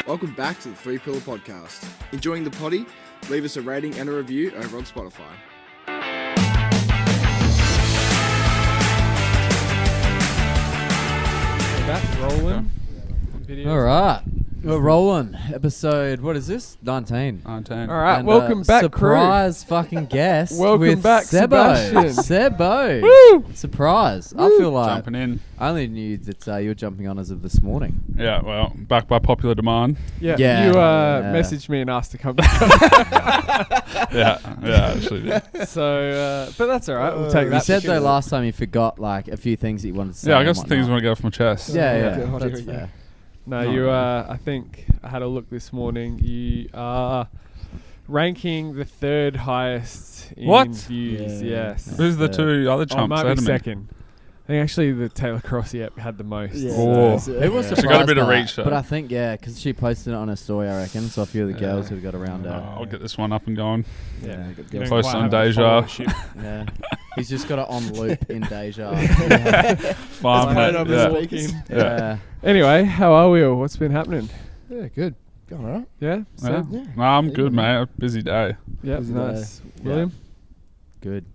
Welcome back to the Three Pillar Podcast. Enjoying the potty? Leave us a rating and a review over on Spotify. That's rolling. Videos. All right. We're rolling. Episode, what is this? 19. 19. All right, And, welcome back, surprise fucking guest. Welcome with back, Sebo. Sebastian. Sebo. Woo! Surprise. I feel like Jumping in. I only knew that you were jumping on as of this morning. Yeah, well, back by popular demand. Yeah, Yeah. you Yeah. messaged me and asked to come back. Yeah, actually did. So, but that's all right. We'll take You that. said though last time you forgot like a few things that you wanted to say. Yeah, I and got some things I whatnot. want to get off my chest. Yeah, Yeah. yeah. Hot That's here, fair. No, Not you. really. I think I had a look this morning. You are ranking the third highest in What? views. Yeah. Yes. Who's the Yeah. two other Oh, it chumps might ahead be of me? second. I think actually the Taylor Crossy app had the most. Oh. Who was She surprised got a bit of by reach, that, though. but I think because she posted it on her story, I reckon. So a few of the girls would have got around her. I'll get this one up and going. Yeah. good You don't Post quite on have the Deja. followership. Yeah, he's just got it on loop in Deja. Farming Right it. on the Yeah. speakers. Yeah. Anyway, how are we all? What's been happening? Yeah, good. Going alright. Yeah? Yeah. Sam? Yeah. No, I'm good, mate. A busy day. Yeah, Busy nice. Yeah. William? Good.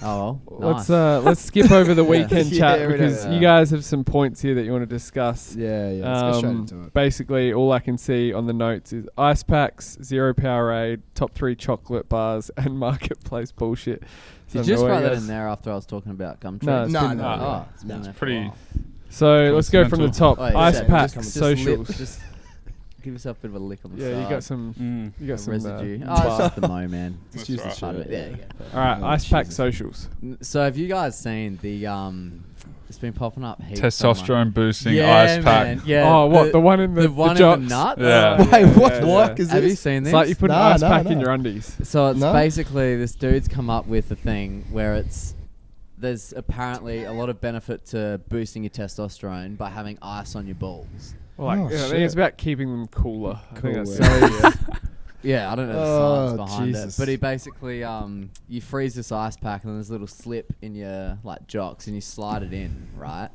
Oh well, nice. Let's skip over the weekend Yeah, chat we don't because know. you guys have some points here that you want to discuss. Yeah, let's go straight into it. Basically, all I can see on the notes is Icepacks, Zero Powerade, top 3 chocolate bars, and marketplace bullshit. Did you just write that in there after I was talking about gum No, trees? it's No, been no, there. no. Oh, it's been there for a pretty- while. So let's go from the top. Coincidental. Oh, yeah, Icepack just socials. Just give yourself a bit of a lick on the Yeah, side. you got some. Mm. You got some residue. bar. Oh, it's just the mo, man. That's use the right. Part of it. Yeah. There you go. All right, Oh, Icepack Jesus. socials. So have you guys seen the it's been popping up heaps Testosterone boosting yeah, ice pack. man. Yeah. Oh, what the one in the one in jocks? the nut? Yeah. Wait, what? yeah, What yeah. is Have you this? seen this? It's like you put No, an ice no, pack no. in your undies. So it's No? basically this dude's come up with a thing where there's apparently a lot of benefit to boosting your testosterone by having ice on your balls. Well, like, Oh, yeah, I think shit. it's about keeping them cooler. I think that's Cooler. Yeah, I don't know the Oh, science behind Jesus. it, but he basically you freeze this ice pack and there's a little slip in your like jocks and you slide it in, right?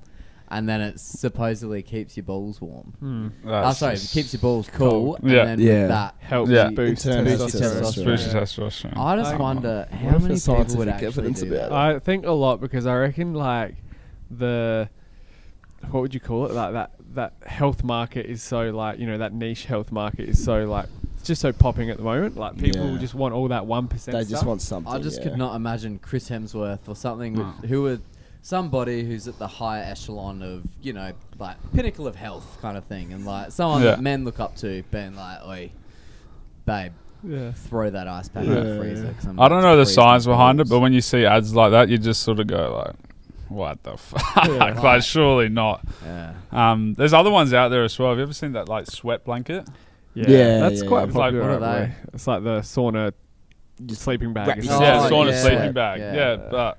And then it supposedly keeps your balls warm. Sorry, it keeps your balls cool. Yeah. And then Yeah. with that helps Yeah. boost In terms of boost your testosterone. Boost your testosterone. I just I- wonder What how if many there's people would scientific actually evidence do about that. it? I think a lot because I reckon like the what would you call it, like that health market is so like, you know, that niche health market is so like it's just so popping at the moment. Like people Yeah. just want all that 1%. They just want something. I just could not imagine Chris Hemsworth or something who would somebody who's at the higher echelon of, you know, like pinnacle of health kind of thing, and like someone Yeah. that men look up to, being like, "Oi, babe, Yeah. throw that ice pack in Yeah. the freezer." 'cause I'm I don't about know to the freeze my science behind it, balls." but when you see ads like that, you just sort of go like, what the fuck? Yeah. Like, surely not. Yeah. There's other ones out there as well. Have you ever seen that like sweat blanket? Yeah, that's yeah, quite yeah. popular. What are right they? away. It's like the sauna sleeping bag. Wrap is- yourself yeah, Oh, sauna yeah. sleeping bag. Yeah. Yeah, but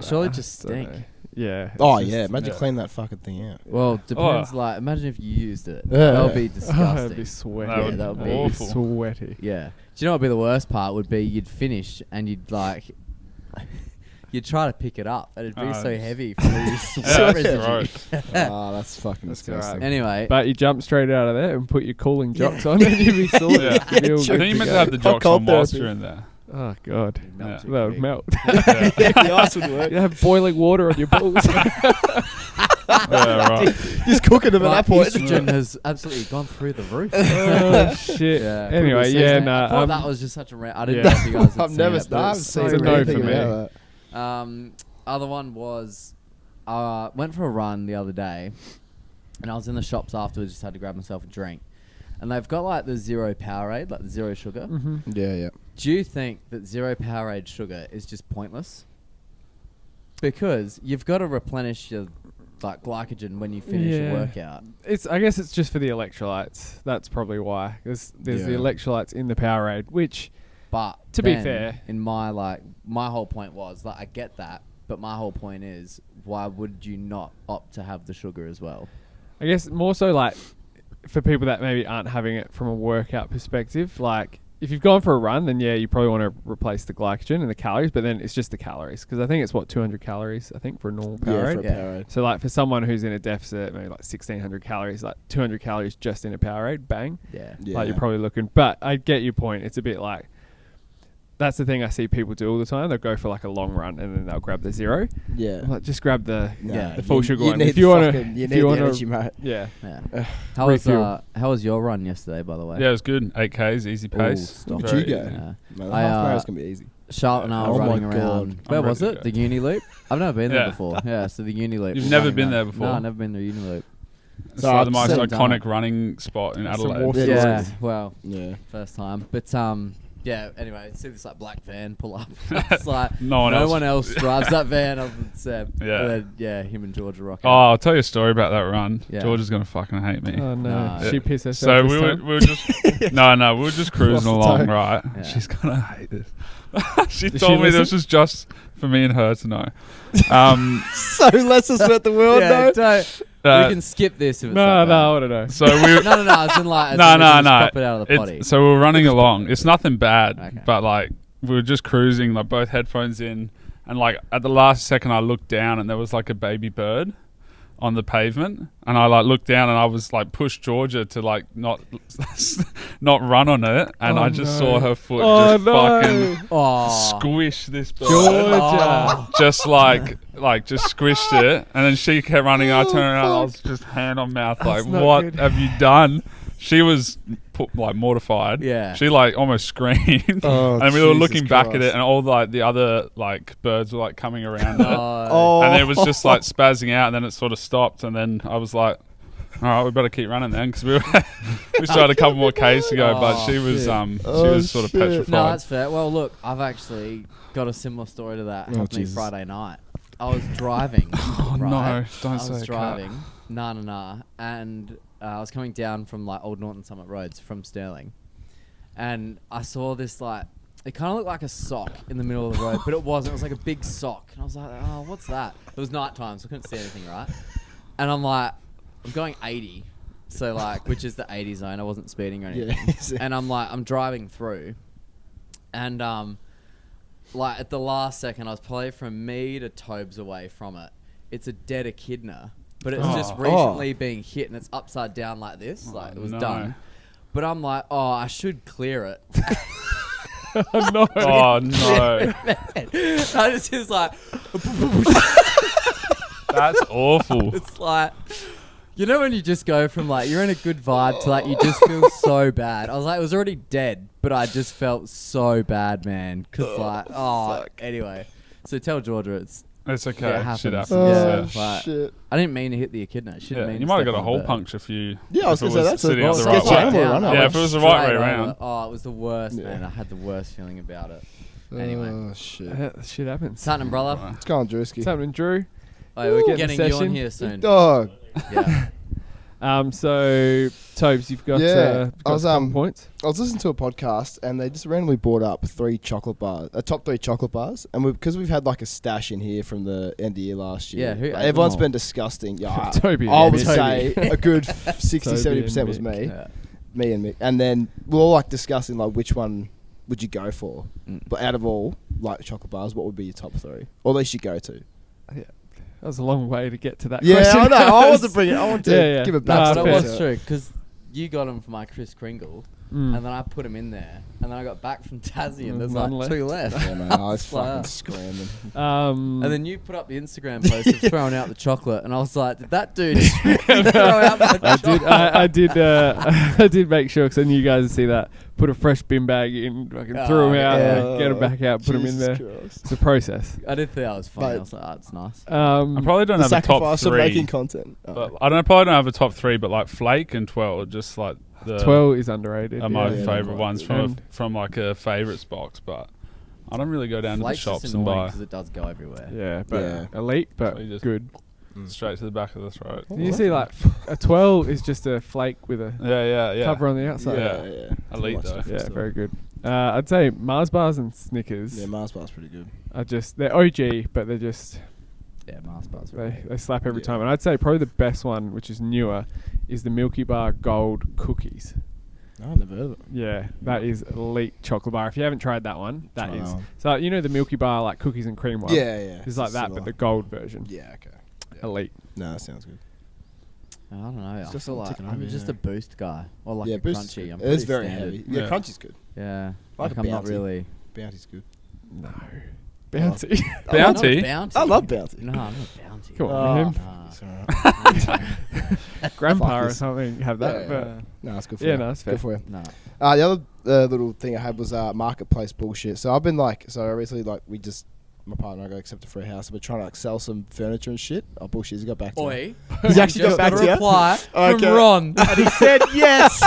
Surely just I don't stink. know. Yeah. Oh it's yeah, just- imagine yeah. clean that fucking thing out. Well, depends. Like, imagine if you used it. Yeah. That would be Oh, disgusting. it'd be sweaty. That would that would be be awful. sweaty. Yeah. Do you know what would be the worst part? Would be you'd finish and you'd like, you'd try to pick it up and it'd be Oh, so it's- heavy from all your Yeah, sweat that's residue. gross. Oh, that's fucking That's disgusting. alright. Anyway, But you jump straight out of there and put your cooling jocks on and you'd be sorted. Yeah. You'd be all I good think you to meant go. to have the Hot jocks cold on whilst therapy. you're in there. Oh, God. Melt Yeah. too That would quick. melt. Yeah. The ice would work. You have boiling water on your balls. Yeah, right. Just cooking them at Like, that point. estrogen has absolutely gone through the roof. Oh, shit. Yeah. Anyway, yeah, nah. I thought that was just such a I didn't yeah. know if you guys had I've seen never it, but I've it's seen It's a no anything for me. about Other one was, went for a run the other day, and I was in the shops afterwards, just had to grab myself a drink. And they've got like the zero Powerade, like the zero sugar. Mm-hmm. that. Yeah. Do you think that zero Powerade sugar is just pointless? Because you've got to replenish your like glycogen when you finish Yeah. a workout. I guess it's just for the electrolytes. That's probably why. There's the Yeah. electrolytes in the Powerade, which But To be then, fair- in my whole point was like I get that, but my whole point is why would you not opt to have the sugar as well? I guess more so like for people that maybe aren't having it from a workout perspective, like if you've gone for a run, then yeah, you probably want to replace the glycogen and the calories, but then it's just the calories because I think it's 200 calories. I think for a normal Powerade. For a Powerade. So like for someone who's in a deficit, maybe like 1,600 calories, like 200 calories just in a Powerade, bang. Yeah. Like you're probably looking. But I get your point. It's a bit like. That's the thing I see people do all the time. They'll go for like a long run and then they'll grab the zero. Yeah. I'm like, just grab the full sugar you one. Need If you want to, you need the energy, mate. yeah. How was your run yesterday, by the way? Yeah, it was good. 8Ks, easy pace. stop. Where'd you go? Yeah. Mate, half marathon's gonna be easy. Charlotte and I were running around. Where was it? Go. The Uni Loop? I've never been there before. Yeah, so the Uni Loop. You've never been there before? No, I've never been to the Uni Loop. It's like the most I've iconic running spot in Adelaide. water. Yeah, well, Yeah. first time. But yeah, anyway, see this like black van pull up. It's like No one else. drives that van other than Seb. Yeah. And then, him and George are rocking. Oh, I'll tell you a story about that run. Yeah. George is gonna fucking hate me. Oh no, No. she pissed herself. So this we were time? just we were just cruising Lost the along, toe. right? Yeah. She's gonna hate this. She Did told she me this listen? was just for me and her to know. So less is about the world, yeah, though. we can skip this if it's No, that no, I bad. want to know. So we No, it's in like No, we can just no. pop it out of the potty. So we were running along. It's nothing bad, Okay. but like we were just cruising, like both headphones in, and like at the last second I looked down and there was like a baby bird on the pavement, and I like looked down and I was like pushed Georgia to like not run on it, and Oh, I just no. saw her foot Oh, just no. fucking Oh, squish this bird. Georgia. Just like just squished it, and then she kept running. I turned around, and I was just hand on mouth, That's like, not "What good. have you done?" She was like mortified. Yeah. She like almost screamed, Oh, and we were Jesus looking back at Christ. it, and all like the other like birds were like coming around it, oh. and it was just like spazzing out, and then it sort of stopped, and then I was like, "All right, we better keep running then," because we started a couple more Ks to go, but she was shit. she was sort of shit. petrified. No, that's fair. Well, look, I've actually got a similar story to that. Happened Jesus. Friday night. I was driving. Oh right? no! Don't I say was cat. driving. Nah. And I was coming down from like Old Norton Summit Roads from Stirling, and I saw this like it kind of looked like a sock in the middle of the road, but it wasn't. It was like a big sock, and I was like, "Oh, what's that?" It was nighttime, so I couldn't see anything, right? And I'm like, I'm going 80, so like, which is the 80 zone. I wasn't speeding or anything. Yeah. And I'm like, I'm driving through, and like at the last second, I was probably from me to Tobes away from it. It's a dead echidna, but it's just Oh. recently being hit, and it's upside down like this, like it was no. done. But I'm like, oh, I should clear it. no. Oh no! I just was like, That's awful. it's like, you know when you just go from like you're in a good vibe to like you just feel so bad. I was like, it was already dead, but I just felt so bad, man. Cause anyway. So tell Georgia it's okay. Yeah, it Shit happens. happens. Oh, Yeah, like- shit. I didn't mean to hit the echidna. She didn't mean You to might have step got a on hole the bird. puncture if you. Yeah, I was if gonna it say, that's a sitting up the sketchy right way. animal down. runner. I Yeah, went if it was the straight right way over. round. Oh, it was the worst, Yeah. man. I had the worst feeling about it. Anyway. Oh, shit. Yeah, shit happens. Sutton umbrella. What's going on, Drewski? What's happening, Drew? Oh, we're Getting getting a you on session. here soon. Dog. Yeah. So Tobes, you've got, Yeah, I got was, some points. I was listening to a podcast and they just randomly brought up top 3 chocolate bars, and because we've had like a stash in here from the end of the year last year. Yeah, who ate Like, them everyone's all? been disgusting. Yeah, Toby. I would Toby. say a good 60-70% and was Mick. me, Yeah. me and Mick, and then we're all like discussing like which one would you go for, but out of all like chocolate bars, what would be your top 3, or at least you go to? That was a long way to get to that Yeah, question. I know. I want to bring it. I want to Yeah. give it Nah, back. But fair. it was true because you got him for my Kris Kringle, and then I put him in there, and then I got back from Tassie, and there's None like left. 2 left. Yeah, man, I was It's like, fucking screaming. And then you put up the Instagram post of throwing out the chocolate, and I was like, did that dude really throw out the chocolate? I did make sure because I knew you guys would see that. Put a fresh bin bag in, fucking threw them out, yeah. like, get them back out, put them in Jesus there. Christ. It's a process. I did think that was funny. Mate. I was like, oh, it's nice. I probably don't The have a top sacrifice of 3. making content. Oh. But I probably don't have a top 3, but like Flake and Twirl are just like the 12 is underrated. are my yeah, favourite they're ones quite good. from like a favourites box. But I don't really go down Flake's to the just shops and annoying buy because it does go everywhere. Yeah, but Yeah. elite, but So you just- good. straight to the back of the throat. You see, like a 12 is just a flake with a Yeah. cover on the outside. Yeah. Elite Much though. different Yeah, stuff. very good. I'd say Mars bars and Snickers Yeah, Mars bar's pretty good. are just they're OG, but they're just Yeah, Mars bars. they slap every Yeah. time. And I'd say probably the best one, which is newer, is the Milky Bar Gold cookies. No, I've never heard of it. Yeah, that is elite chocolate bar. If you haven't tried that one, that Try is. that one. So you know the Milky Bar like cookies and cream one. Yeah. It's like that, similar. but the gold version. Yeah, okay. Yeah. Elite. No, that sounds good. I don't know. It's I just feel all like ticking I'm over, just yeah. a boost guy, or like a Boost is crunchy. good. I'm It is pretty very standard. heavy. Yeah, Yeah. crunchy's good. Yeah, Like a I'm not Bounty. really. Bounty's good. No. Bounty. Bounty? Bounty. I love Bounty. No, I'm not Bounty. Come on, man. Nah. It's alright. Grandpa Fuck or this. something have that. Yeah, but No, it's good for Yeah, you. no, it's fair. Good for you. Nah. The other little thing I had was marketplace bullshit. So I've been obviously my partner and I got accepted for a house. We're trying to sell some furniture and shit. Oh bullshit, he got back to me. Oi. He's actually just got back got to a you? reply Okay. from Ron. And he said yes.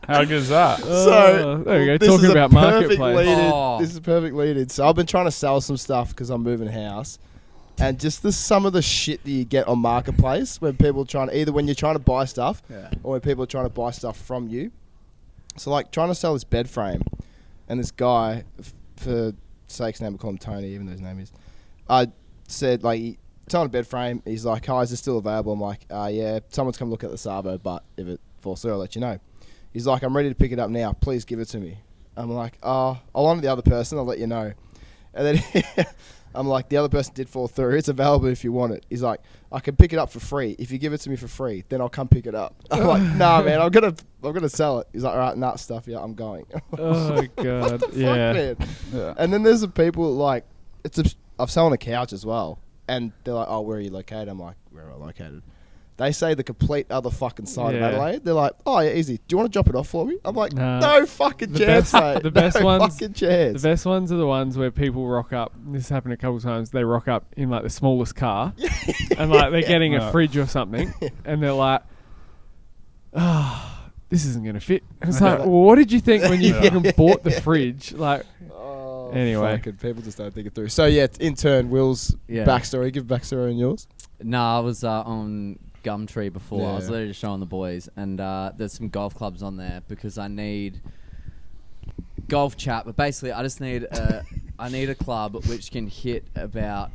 How good is that? So there we go. this Talking is a about perfect marketplace. lead-in. Oh. This is a perfect lead-in. So I've been trying to sell some stuff because I'm moving house, and just some of the shit that you get on marketplace when people when you're trying to buy stuff, or when people are trying to buy stuff from you. So like trying to sell this bed frame, and this guy, for sake's name, I call him Tony, even though his name is. I said it's on a bed frame. He's like, "Hi, is this still available?" I'm like, "Yeah, someone's come look at the Savo, but if it falls through, I'll let you know." He's like, "I'm ready to pick it up now. Please give it to me." I'm like, I'll on to the other person. I'll let you know. And then I'm like, the other person did fall through. It's available if you want it. He's like, I can pick it up for free. If you give it to me for free, then I'll come pick it up. I'm like, nah, man, I'm gonna sell it. He's like, all right, nah, stuff. Yeah, I'm going. Oh god. Fuck, Yeah. man. Yeah. And then there's the people I've selling a couch as well, and they're like, oh, where are you located? I'm like, where am I located? They say the complete other fucking side of Yeah. Adelaide. They're like, oh, yeah, easy. Do you want to drop it off for me? I'm like, Nah. no fucking The chance, best- mate. the best no ones- fucking The chance. best ones are the ones where people rock up. This happened a couple of times. They rock up in like the smallest car, and like they're getting a Yeah. fridge or something, and they're like, this isn't gonna fit." And it's like, well, what did you think when you Yeah. fucking bought the fridge? Like, Oh, Anyway. fucking people just don't think it through. So yeah, in turn, Will's Yeah. backstory. Give backstory on yours. Nah, I was on Gumtree before. I was Yeah. literally just showing the boys, and there's some golf clubs on there because I need golf chat. But basically, I just need I need a club which can hit about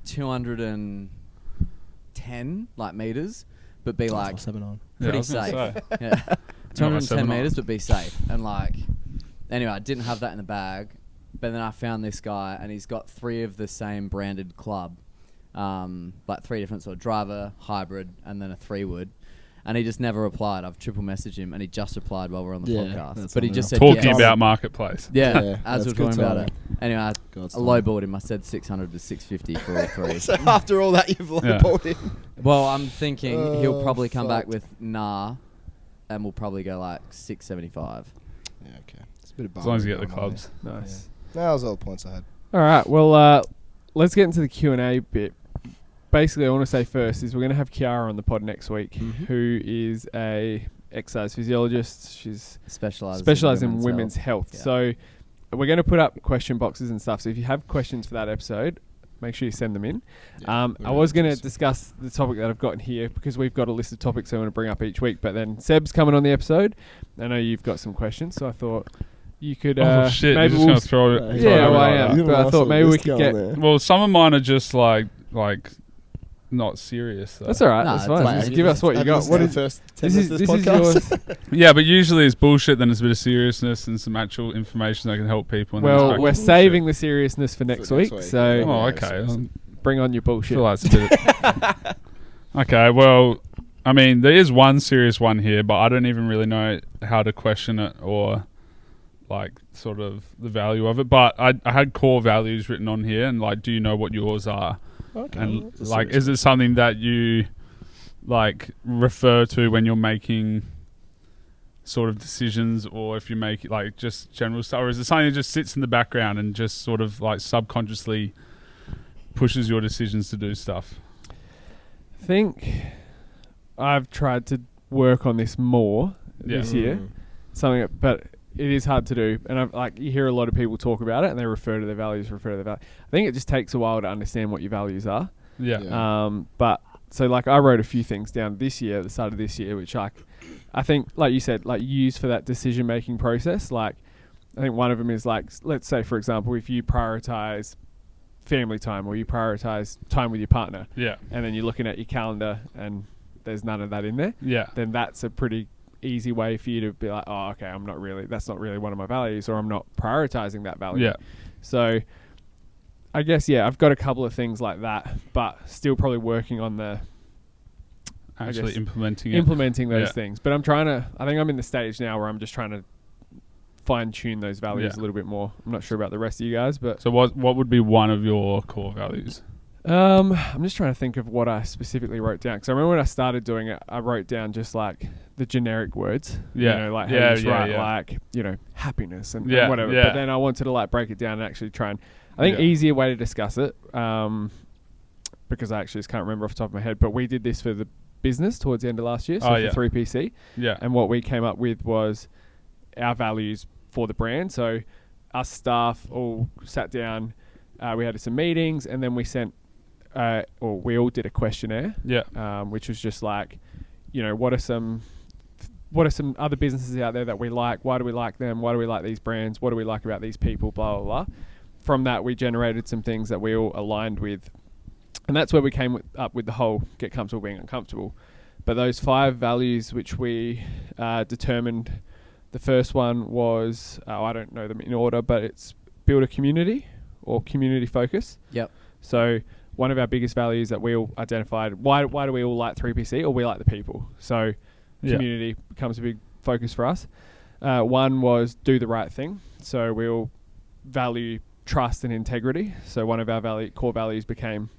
210 meters, but be like Seven on. pretty I was gonna safe. say. Yeah, 210 7 meters, on. but be safe. And anyway, I didn't have that in the bag, but then I found this guy, and he's got 3 of the same branded club, 3 different sort of driver, hybrid, and then a 3-wood. And he just never replied. I've triple messaged him, and he just replied while we're on the Yeah, podcast. that's But he unreal. just said Talking yes. about marketplace. Yeah, Yeah, as that's we're talking good about timing. it. Anyway, I God's lowballed him. I said 600 to 650 for all 3. So after all that, you've lowballed him. Well, I'm thinking he'll probably come back fuck. with nah, and we'll probably go 675. Yeah, okay. It's a bit of As long as you get the bargaining going on clubs. nice. there. That was all the points I had. All right. Well, let's get into the Q&A bit. Basically, I want to say first is we're going to have Kiara on the pod next week, Mhm. who is a exercise physiologist. She's Specialised in women's health. Yeah. So we're going to put up question boxes and stuff. So if you have questions for that episode, make sure you send them in. I was going to discuss the topic that I've got here because we've got a list of topics I want to bring up each week. But then Seb's coming on the episode. I know you've got some questions, so I thought you could. Oh shit! You're maybe just we'll gonna throw it. Yeah, throw it yeah, over well, I like am. that. You're But I gonna thought ask maybe all we this could going get. there. Well, some of mine are just like not serious. Though. That's all right. Nah, That's it's fine. fine. Just give us what you Have got. listened What to is the first 10 this? minutes Is of this this is podcast? yours? Yeah, but usually it's bullshit. Then there's a bit of seriousness and some actual information that can help people. And then it's Well, back we're to saving bullshit. the seriousness for next For week. next week, So yeah. Oh, Yeah, okay. seriously. bring on your I bullshit. feel like it's a bit. Okay, well, I mean, there is one serious one here, but I don't even really know how to question it or like sort of the value of it. But I had core values written on here, and like, do you know what yours are? Okay. And that's a like, serious is it something that you like refer to when you're making sort of decisions, or if you make like just general stuff, or is it something that just sits in the background and just sort of like subconsciously pushes your decisions to do stuff? I think I've tried to work on this more this one. year. Mm. Something, but it is hard to do. And you hear a lot of people talk about it, and they refer to their values. I think it just takes a while to understand what your values are. Yeah. Yeah. But so like I wrote a few things down this year, at the start of this year, which I think, like you said, like use for that decision making process. Like I think one of them is like, let's say for example, if you prioritize family time or you prioritize time with your partner, Yeah. and then you're looking at your calendar and there's none of that in there, Yeah. then that's a pretty easy way for you to be like, oh, okay, that's not really one of my values, or I'm not prioritizing that value. Yeah. So I guess, I've got a couple of things like that, but still probably working on actually implementing those things. But I think I'm in the stage now where I'm just trying to fine tune those values a little bit more. I'm not sure about the rest of you guys, but so what would be one of your core values? I'm just trying to think of what I specifically wrote down, because I remember when I started doing it, I wrote down just like the generic words, like how you just write like, happiness and whatever. But then I wanted to like break it down and actually try and, I think easier way to discuss it, because I actually just can't remember off the top of my head, but we did this for the business towards the end of last year, so for 3PC. Yeah. And what we came up with was our values for the brand. So us staff all sat down, we had some meetings, and then we sent, or we all did a questionnaire, which was just like, what are some other businesses out there that we like? Why do we like them? Why do we like these brands? What do we like about these people? Blah, blah, blah. From that, we generated some things that we all aligned with. And that's where we came up with the whole get comfortable being uncomfortable. But those 5 values which we determined, the first one was, I don't know them in order, but it's build a community or community focus. Yep. So one of our biggest values that we all identified, why do we all like 3PC? Or we like the people. So community becomes a big focus for us. One was do the right thing. So we all value trust and integrity. So one of our core values became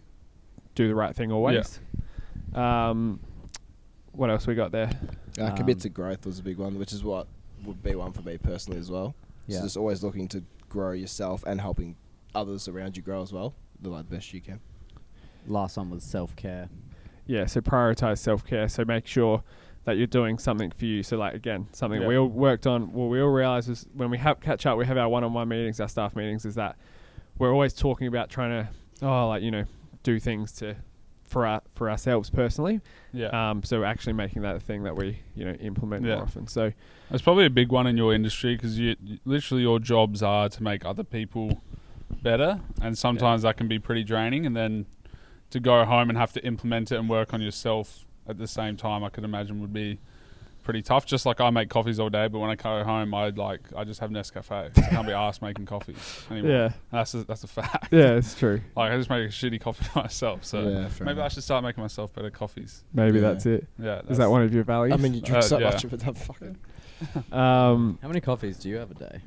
do the right thing always. What else we got there? Commit to growth was a big one, which is what would be one for me personally as well. So just always looking to grow yourself and helping others around you grow as well, the best you can. Last one was self-care. Yeah, so prioritize self-care. So make sure that you're doing something for you. So like, again, something we all worked on, we all realized is when we catch up, we have our one-on-one meetings, our staff meetings, is that we're always talking about trying to, do things for ourselves personally. So actually making that a thing that we, implement more often. So it's probably a big one in your industry, because literally your jobs are to make other people better, and sometimes that can be pretty draining, and then to go home and have to implement it and work on yourself at the same time, I could imagine would be pretty tough. Just like I make coffees all day, but when I go home, I just have Nescafe. I can't be arsed making coffees anymore. Yeah, that's a fact. Yeah, it's true. Like I just make a shitty coffee myself. So maybe I should start making myself better coffees. Maybe that's it. Yeah, is that one of your values? I mean, you drink so much of it. Fucking. How many coffees do you have a day?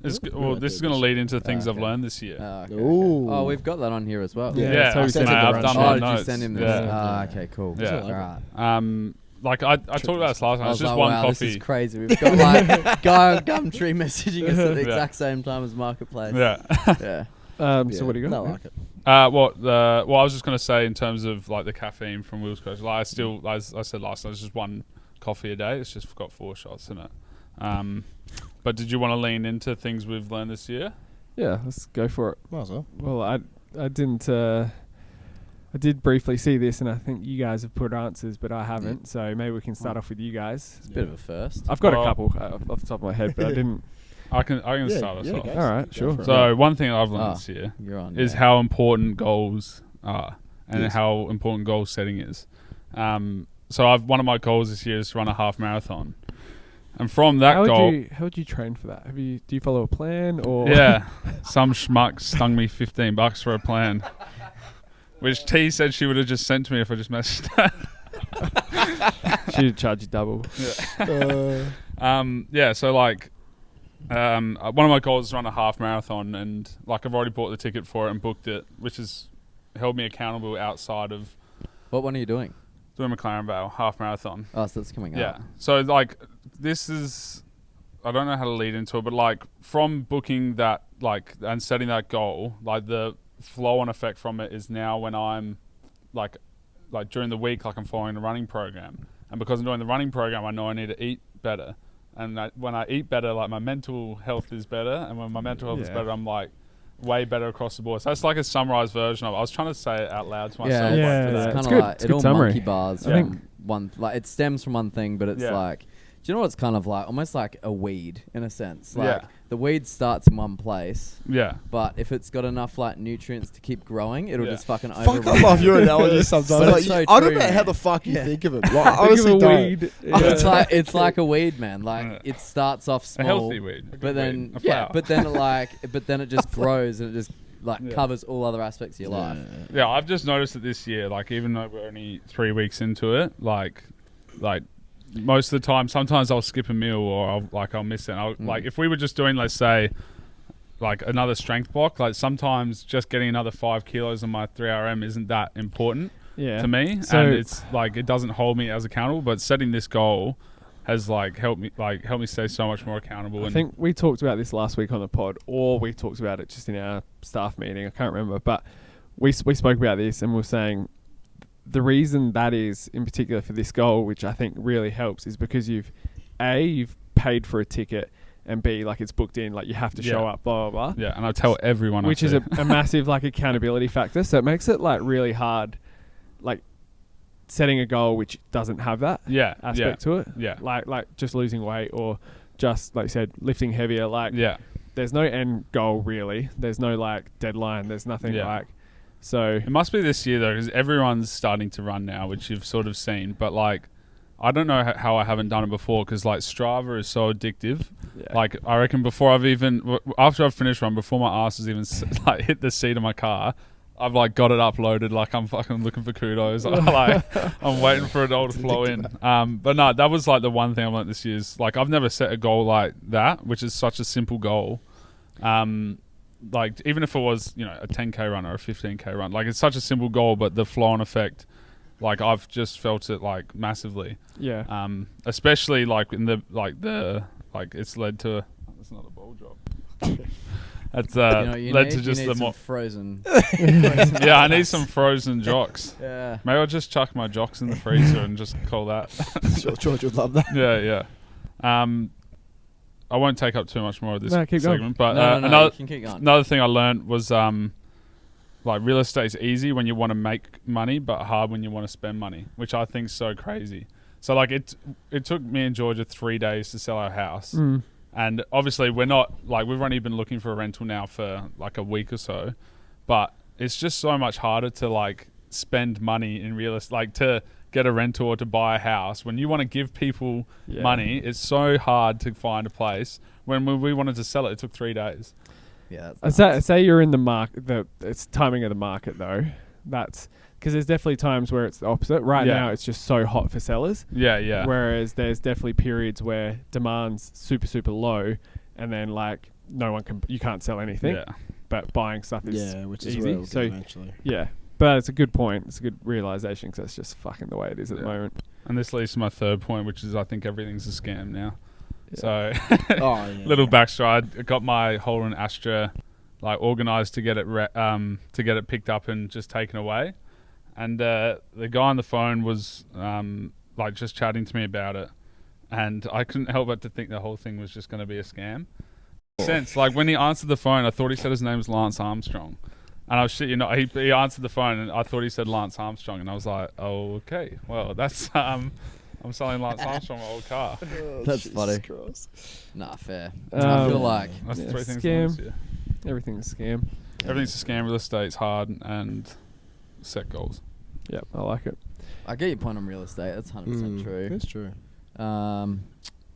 This is going to lead into things I've learned this year. Oh, we've got that on here as well. Yeah, I've done my notes. Did you send him this? Okay, cool. Yeah. All right. Like I talked about this last time. It's just one coffee. This is crazy. We've got like Guy on Gumtree messaging us at the exact same time as Marketplace. Yeah. So what do you got? I like it. I was just going to say in terms of like the caffeine from Will's Coach, like as I said last night, it's just one coffee a day. It's just got 4 shots in it. But did you want to lean into things we've learned this year? Yeah, let's go for it. Might as well. Well, I didn't. I did briefly see this, and I think you guys have put answers, but I haven't. So maybe we can start off with you guys. It's a bit of a first. I've got a couple off the top of my head, but I didn't. I can start us off. All right, sure. So one thing I've learned this year is how important goals are, and how important goal setting is. So one of my goals this year is to run a half marathon. And from that goal... How would you train for that? Do you follow a plan or... Yeah. Some schmuck stung me $15 for a plan. Which T said she would have just sent to me if I just messaged her. She'd charge you double. Yeah. So like... one of my goals is to run a half marathon, and like I've already bought the ticket for it and booked it, which has held me accountable outside of... What one are you doing? Doing McLaren Vale half marathon. Oh, so that's coming up. Yeah. So like this is, I don't know how to lead into it, but like from booking that like and setting that goal, like the flow on effect from it is now when I'm like during the week, like I'm following the running program, and because I'm doing the running program, I know I need to eat better, and when I eat better, like my mental health is better, and when my mental health is better, I'm like way better across the board. So that's like a summarized version of it. I was trying to say it out loud to myself. It's kind of like it all monkey bars from one. Like it stems from one thing, but it's like Do you know what's kind of like almost like a weed in a sense? Like Yeah. the weed starts in one place, Yeah. but if it's got enough like nutrients to keep growing, it'll Yeah. just fucking Fuck, overrun. I love your analogy sometimes. But Like, it's so I don't true, know how man. the fuck you Yeah. think of it. Like, I honestly Think of a don't. weed. It's like a weed, man. Like Yeah. it starts off A small, healthy weed. A but good then weed. A flower. but then it just grows and it just like Yeah. covers all other aspects of your life. Yeah, I've just noticed that this year, like even though we're only 3 weeks into it, like most of the time, sometimes I'll skip a meal or I'll miss it. Like if we were just doing, let's say, like another strength block, like sometimes just getting another 5 kilos on my 3RM isn't that important Yeah. to me, So- and it's like it doesn't hold me as accountable. But setting this goal has helped me stay so much more accountable. I And think we talked about this last week on the pod, or we talked about it just in our staff meeting. I can't remember, but we spoke about this and we were saying the reason that is in particular for this goal, which I think really helps, is because you've paid for a ticket, and B, like it's booked in, like you have to show up, blah blah blah. yeah, and I tell everyone, Which is a massive like accountability factor. So it makes it like really hard, like setting a goal which doesn't have that aspect to it. Yeah. Like just losing weight or just like you said, lifting heavier. Like Yeah. there's no end goal really. There's no like deadline. There's nothing like. So It must be this year though, because everyone's starting to run now, which you've sort of seen. But like, I don't know how I haven't done it before, because like Strava is so addictive. yeah. Like I reckon after I've finished one, before my ass has even like hit the seat of my car, I've like got it uploaded. Like I'm fucking looking for kudos. I'm waiting for it all to flow in. But no, that was like the one thing I learned this year is like I've never set a goal like that, which is such a simple goal. Like even if it was, you know, a 10k run or a 15k run, like it's such a simple goal, but the flow on effect, like I've just felt it like massively. Yeah. Especially like in the it's led to. That's not a ball drop. That's led to just the more frozen. yeah. I need some frozen jocks. Yeah. Maybe I'll just chuck my jocks in the freezer and just call that. Sure, George would love that. Yeah. I won't take up too much more of this Keep going. segment, but No, you can keep going. another thing I learned was like real estate's easy when you want to make money, but hard when you want to spend money, which I think is so crazy. So like it took me and Georgia 3 days to sell our house. And obviously we've only been looking for a rental now for like a week or so, but it's just so much harder to like spend money in real estate, like to get a rental or to buy a house. When you want to give people money, it's so hard to find a place. When we wanted to sell it, it took 3 days. Yeah. Say you're in the market. It's timing of the market though. That's because there's definitely times where it's the opposite. Right now, it's just so hot for sellers. Yeah. Whereas there's definitely periods where demand's super, super low, and then like you can't sell anything. Yeah. But buying stuff is which is easy. where we'll So get eventually. yeah, but it's a good point. It's a good realization because that's just fucking the way it is at the moment. And this leads to my third point, which is I think everything's a scam now. Yeah. So little backstride. I got my Holden Astra like organized to get it picked up and just taken away. And the guy on the phone was like just chatting to me about it, and I couldn't help but to think the whole thing was just going to be a scam. Since like when he answered the phone, I thought he said his name was Lance Armstrong, and I was he answered the phone and I thought he said Lance Armstrong, and I was like, oh, okay, well that's I'm selling Lance Armstrong my old car. That's funny. Christ. Nah, fair. I feel like That's the three things. Scam. This year. Everything's a scam. Everything's a scam. Real estate's hard and set goals. Yep, I like it. I get your point on real estate. That's 100% true. That's true.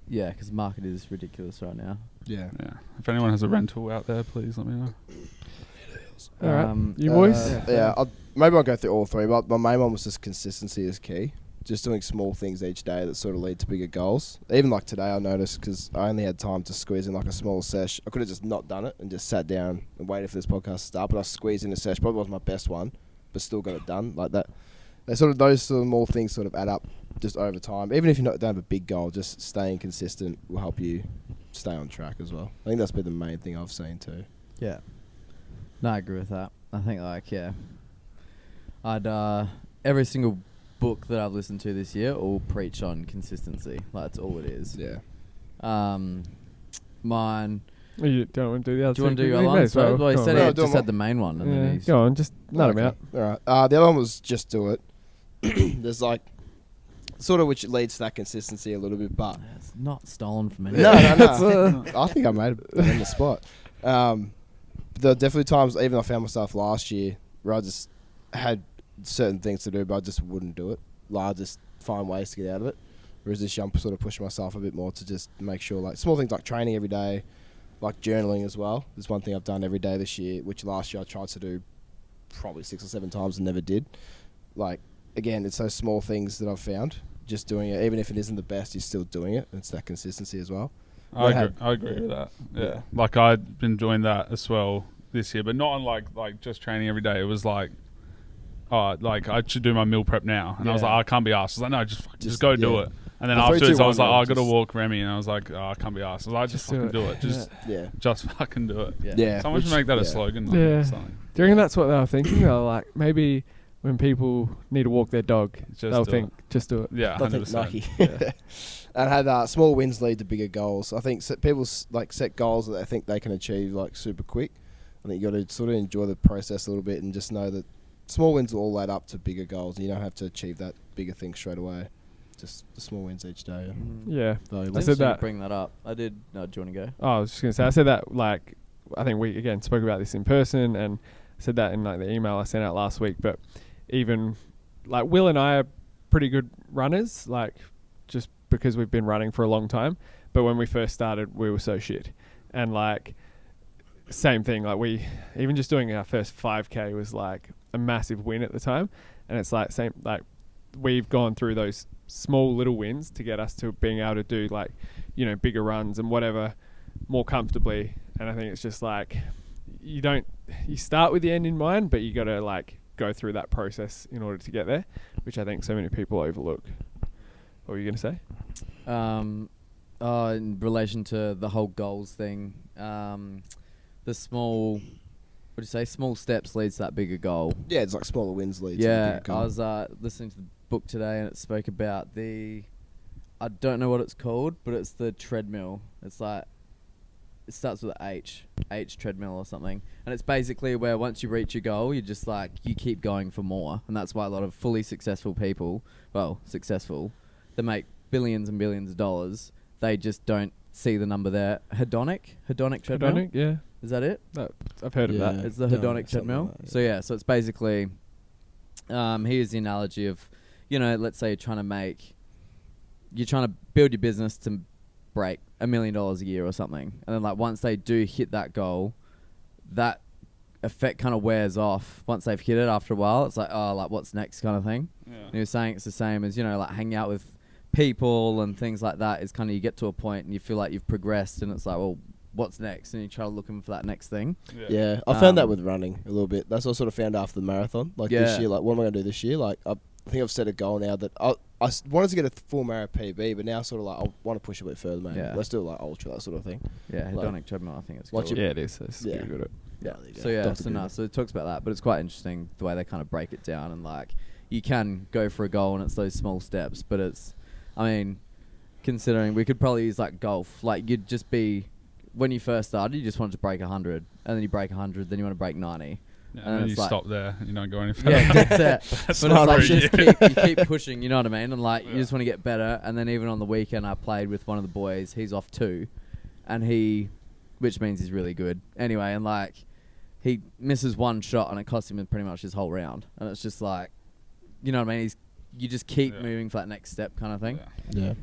Yeah, because the market is ridiculous right now. Yeah. If anyone has a rental out there, please let me know. All right, you boys. Maybe I'll go through all three, but my main one was just consistency is key. Just doing small things each day that sort of lead to bigger goals. Even like today, I noticed because I only had time to squeeze in like a small sesh. I could have just not done it and just sat down and waited for this podcast to start. But I squeezed in a sesh. Probably was my best one, but still got it done like that. Those sort of small things sort of add up just over time. Even if you don't have a big goal, just staying consistent will help you stay on track as well. I think that's been the main thing I've seen too. Yeah. No, I agree with that. I think I'd every single book that I've listened to this year all preach on consistency. Like that's all it is. Yeah. Mine. You don't want to do the other. Do you want to do your thing? other ones? Well, he Go said on. he just had the main one. And then he's Go on, just nut him out. All right. The other one was just do it. There's sort of which leads to that consistency a little bit. But It's not stolen from no, anyone. I think I made it on the spot. There are definitely times, even I found myself last year, where I just had certain things to do, but I just wouldn't do it. Like, I just find ways to get out of it. Whereas this year, I'm sort of pushing myself a bit more to just make sure, like, small things like training every day, like journaling as well. There's one thing I've done every day this year, which last year I tried to do probably 6 or 7 times and never did. Like, again, it's those small things that I've found. Just doing it, even if it isn't the best, you're still doing it. It's that consistency as well. I agree with that. Yeah. Like, I've been doing that as well this year, but not on like just training every day. It was like, like I should do my meal prep now. And I was like, I can't be arsed. I was like, no, just go do it. And then afterwards I was like, I got to walk Remy. And I was like, I can't be arsed. I was like, just fucking do it. Just fucking do it. Yeah. Someone should make that a slogan. Do you reckon that's what they were thinking? They were like, maybe when people need to walk their dog, they'll think, just do it. Yeah, 100%. Yeah. And had small wins lead to bigger goals. I think people set goals that they think they can achieve like super quick. I think you got to sort of enjoy the process a little bit and just know that small wins will all add up to bigger goals. And you don't have to achieve that bigger thing straight away. Just the small wins each day. Yeah. I said that. Bring that up. I did. No, do you want to go? Oh, I was just going to say, I said that, like, I think we, again, spoke about this in person and said that in, like, the email I sent out last week. But even, like, Will and I are pretty good runners, like, just because we've been running for a long time. But when we first started, we were so shit. And, like, same thing. Like, we, even just doing our first 5K was, like, a massive win at the time. And it's, like, we've gone through those small little wins to get us to being able to do, like, you know, bigger runs and whatever more comfortably. And I think it's just like you start with the end in mind, but you got to, like, go through that process in order to get there, which I think so many people overlook. What were you going to say? In relation to the whole goals thing, the small steps leads to that bigger goal. Yeah, it's like smaller wins leads to the bigger goal. I was listening to the book today and it spoke about I don't know what it's called, but it's the treadmill. It's like, it starts with an H treadmill or something. And it's basically where once you reach your goal, you just like, you keep going for more. And that's why a lot of fully successful people, they make billions and billions of dollars. They just don't see the number there. Hedonic treadmill? Hedonic, yeah. Is that it? No, I've heard of that. It's the hedonic treadmill. Like So it's basically, here's the analogy of, you know, let's say you're trying to build your business to break $1 million a year or something. And then, like, once they do hit that goal, that effect kind of wears off. Once they've hit it after a while, it's like, oh, like, what's next kind of thing. Yeah. And he was saying it's the same as, you know, like, hanging out with people and things like that is kind of, you get to a point and you feel like you've progressed and it's like, well, what's next? And you try looking for that next thing. Yeah, I found that with running a little bit. That's what I sort of found after the marathon. Like, this year, like, what am I going to do this year? Like, I think I've set a goal now that I wanted to get a full marathon PB, but now sort of like I want to push a bit further, man. Yeah. Let's do like ultra, that sort of thing. Yeah, hedonic like, treadmill, I think it's cool. Yeah, it is. It's good at it. Yeah. So it talks about that, but it's quite interesting the way they kind of break it down and, like, you can go for a goal and it's those small steps, but it's, I mean, considering we could probably use like golf, like you'd just be, when you first started, you just wanted to break 100, and then you break 100, then you want to break 90. Yeah, and then you stop there and you don't go any further. Yeah, that's it. But it's like you keep pushing, you know what I mean? And like you just want to get better. And then even on the weekend, I played with one of the boys. He's off 2, and which means he's really good. Anyway, and like he misses one shot, and it cost him pretty much his whole round. And it's just like, you know what I mean? You just keep moving for that next step, kind of thing. Yeah.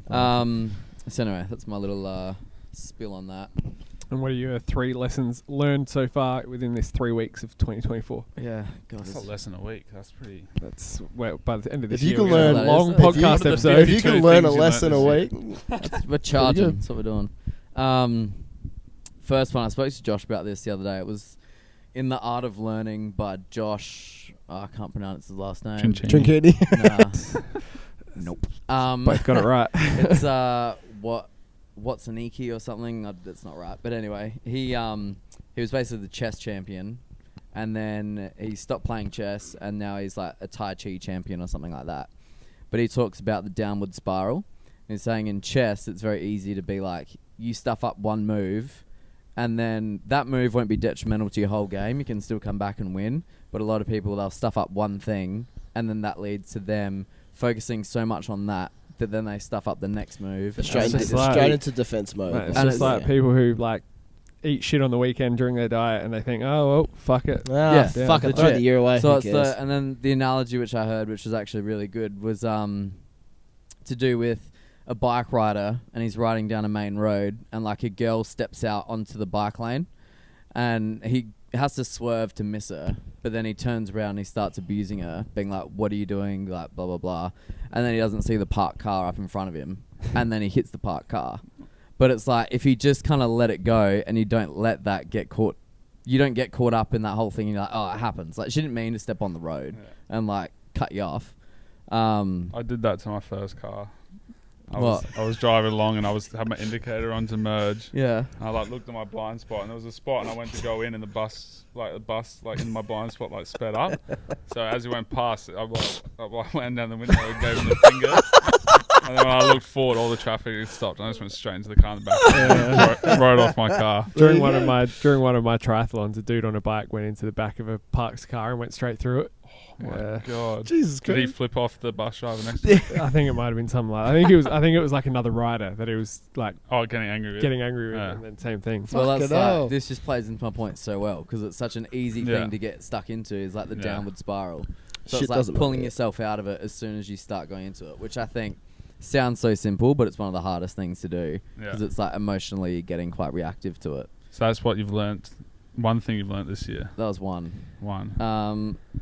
So anyway, that's my little spill on that. And what are your 3 lessons learned so far within this 3 weeks of 2024? Yeah, God, that's a lesson a week. That's pretty. That's by the end of this year. If you can learn a long podcast episode, if you can learn a lesson a week, we're charging. That's what we're doing. First one, I spoke to Josh about this the other day. It was In the Art of Learning by Josh. I can't pronounce his last name. Trincini. Nope. Both got it right. It's Watsaniki or something. That's not right. But anyway, he was basically the chess champion, and then he stopped playing chess, and now he's like a Tai Chi champion or something like that. But he talks about the downward spiral. And he's saying in chess, it's very easy to be like, you stuff up one move, and then that move won't be detrimental to your whole game. You can still come back and win. But a lot of people, they'll stuff up one thing, and then that leads to them focusing so much on that but then they stuff up the next move. Straight like- into defense mode. Mate, it's And just like people who like eat shit on the weekend during their diet, and they think, oh well, fuck it. Yeah, fuck it. legit. Throw the year away. So Who it's cares? and then the analogy which I heard, which was actually really good, was to do with a bike rider, and he's riding down a main road, and like a girl steps out onto the bike lane, and he has to swerve to miss her, but then he turns around and he starts abusing her, being like, what are you doing, like blah blah blah, and then he doesn't see the parked car up in front of him, and then he hits the parked car. But it's like, if you just kind of let it go and you don't let that get caught, you don't get caught up in that whole thing, and you're like, oh, it happens, like she didn't mean to step on the road and like cut you off. I did that to my first car. I What? was driving along and I had my indicator on to merge. Yeah. And I like looked at my blind spot, and there was a spot, and I went to go in, and the bus in my blind spot like sped up. So as he went past, I went down the window and gave him the finger. And then when I looked forward, all the traffic had stopped, and I just went straight into the car in the back. Rode off my car. During one of my triathlons, a dude on a bike went into the back of a parked car and went straight through it. Oh my god! Jesus Did he Christ. flip off the bus driver next to him? I think it might have been something like. I think it was like another rider that he was like Oh, getting angry with. and then same thing. Well, that's Fucking hell. like, this just plays into my point so well, because it's such an easy thing to get stuck into, is like the downward spiral. So Shit it's like doesn't pulling matter. yourself out of it as soon as you start going into it, which I think sounds so simple, but it's one of the hardest things to do, because it's like emotionally getting quite reactive to it. So that's what you've learnt. One thing you've learnt this year. That was one.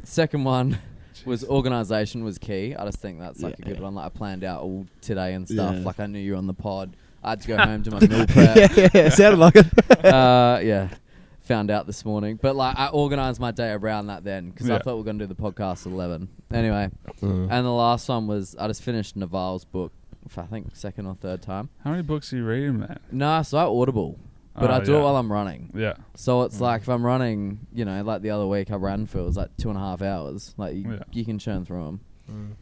Second One was organisation was key. I just think that's like a good one. Like I planned out all today and stuff. Yeah. Like I knew you were on the pod. I had to go home to my meal prep. yeah, sounded like it. Yeah. Found out this morning. But like I organised my day around that then, because I thought we were going to do the podcast at 11. Anyway. And the last one was I just finished Naval's book for I think second or third time. How many books are you reading, man? Nah, so I Audible. But I do it while I'm running. Yeah. So it's like if I'm running, you know, like the other week I ran for, it was like 2.5 hours. Like you can churn through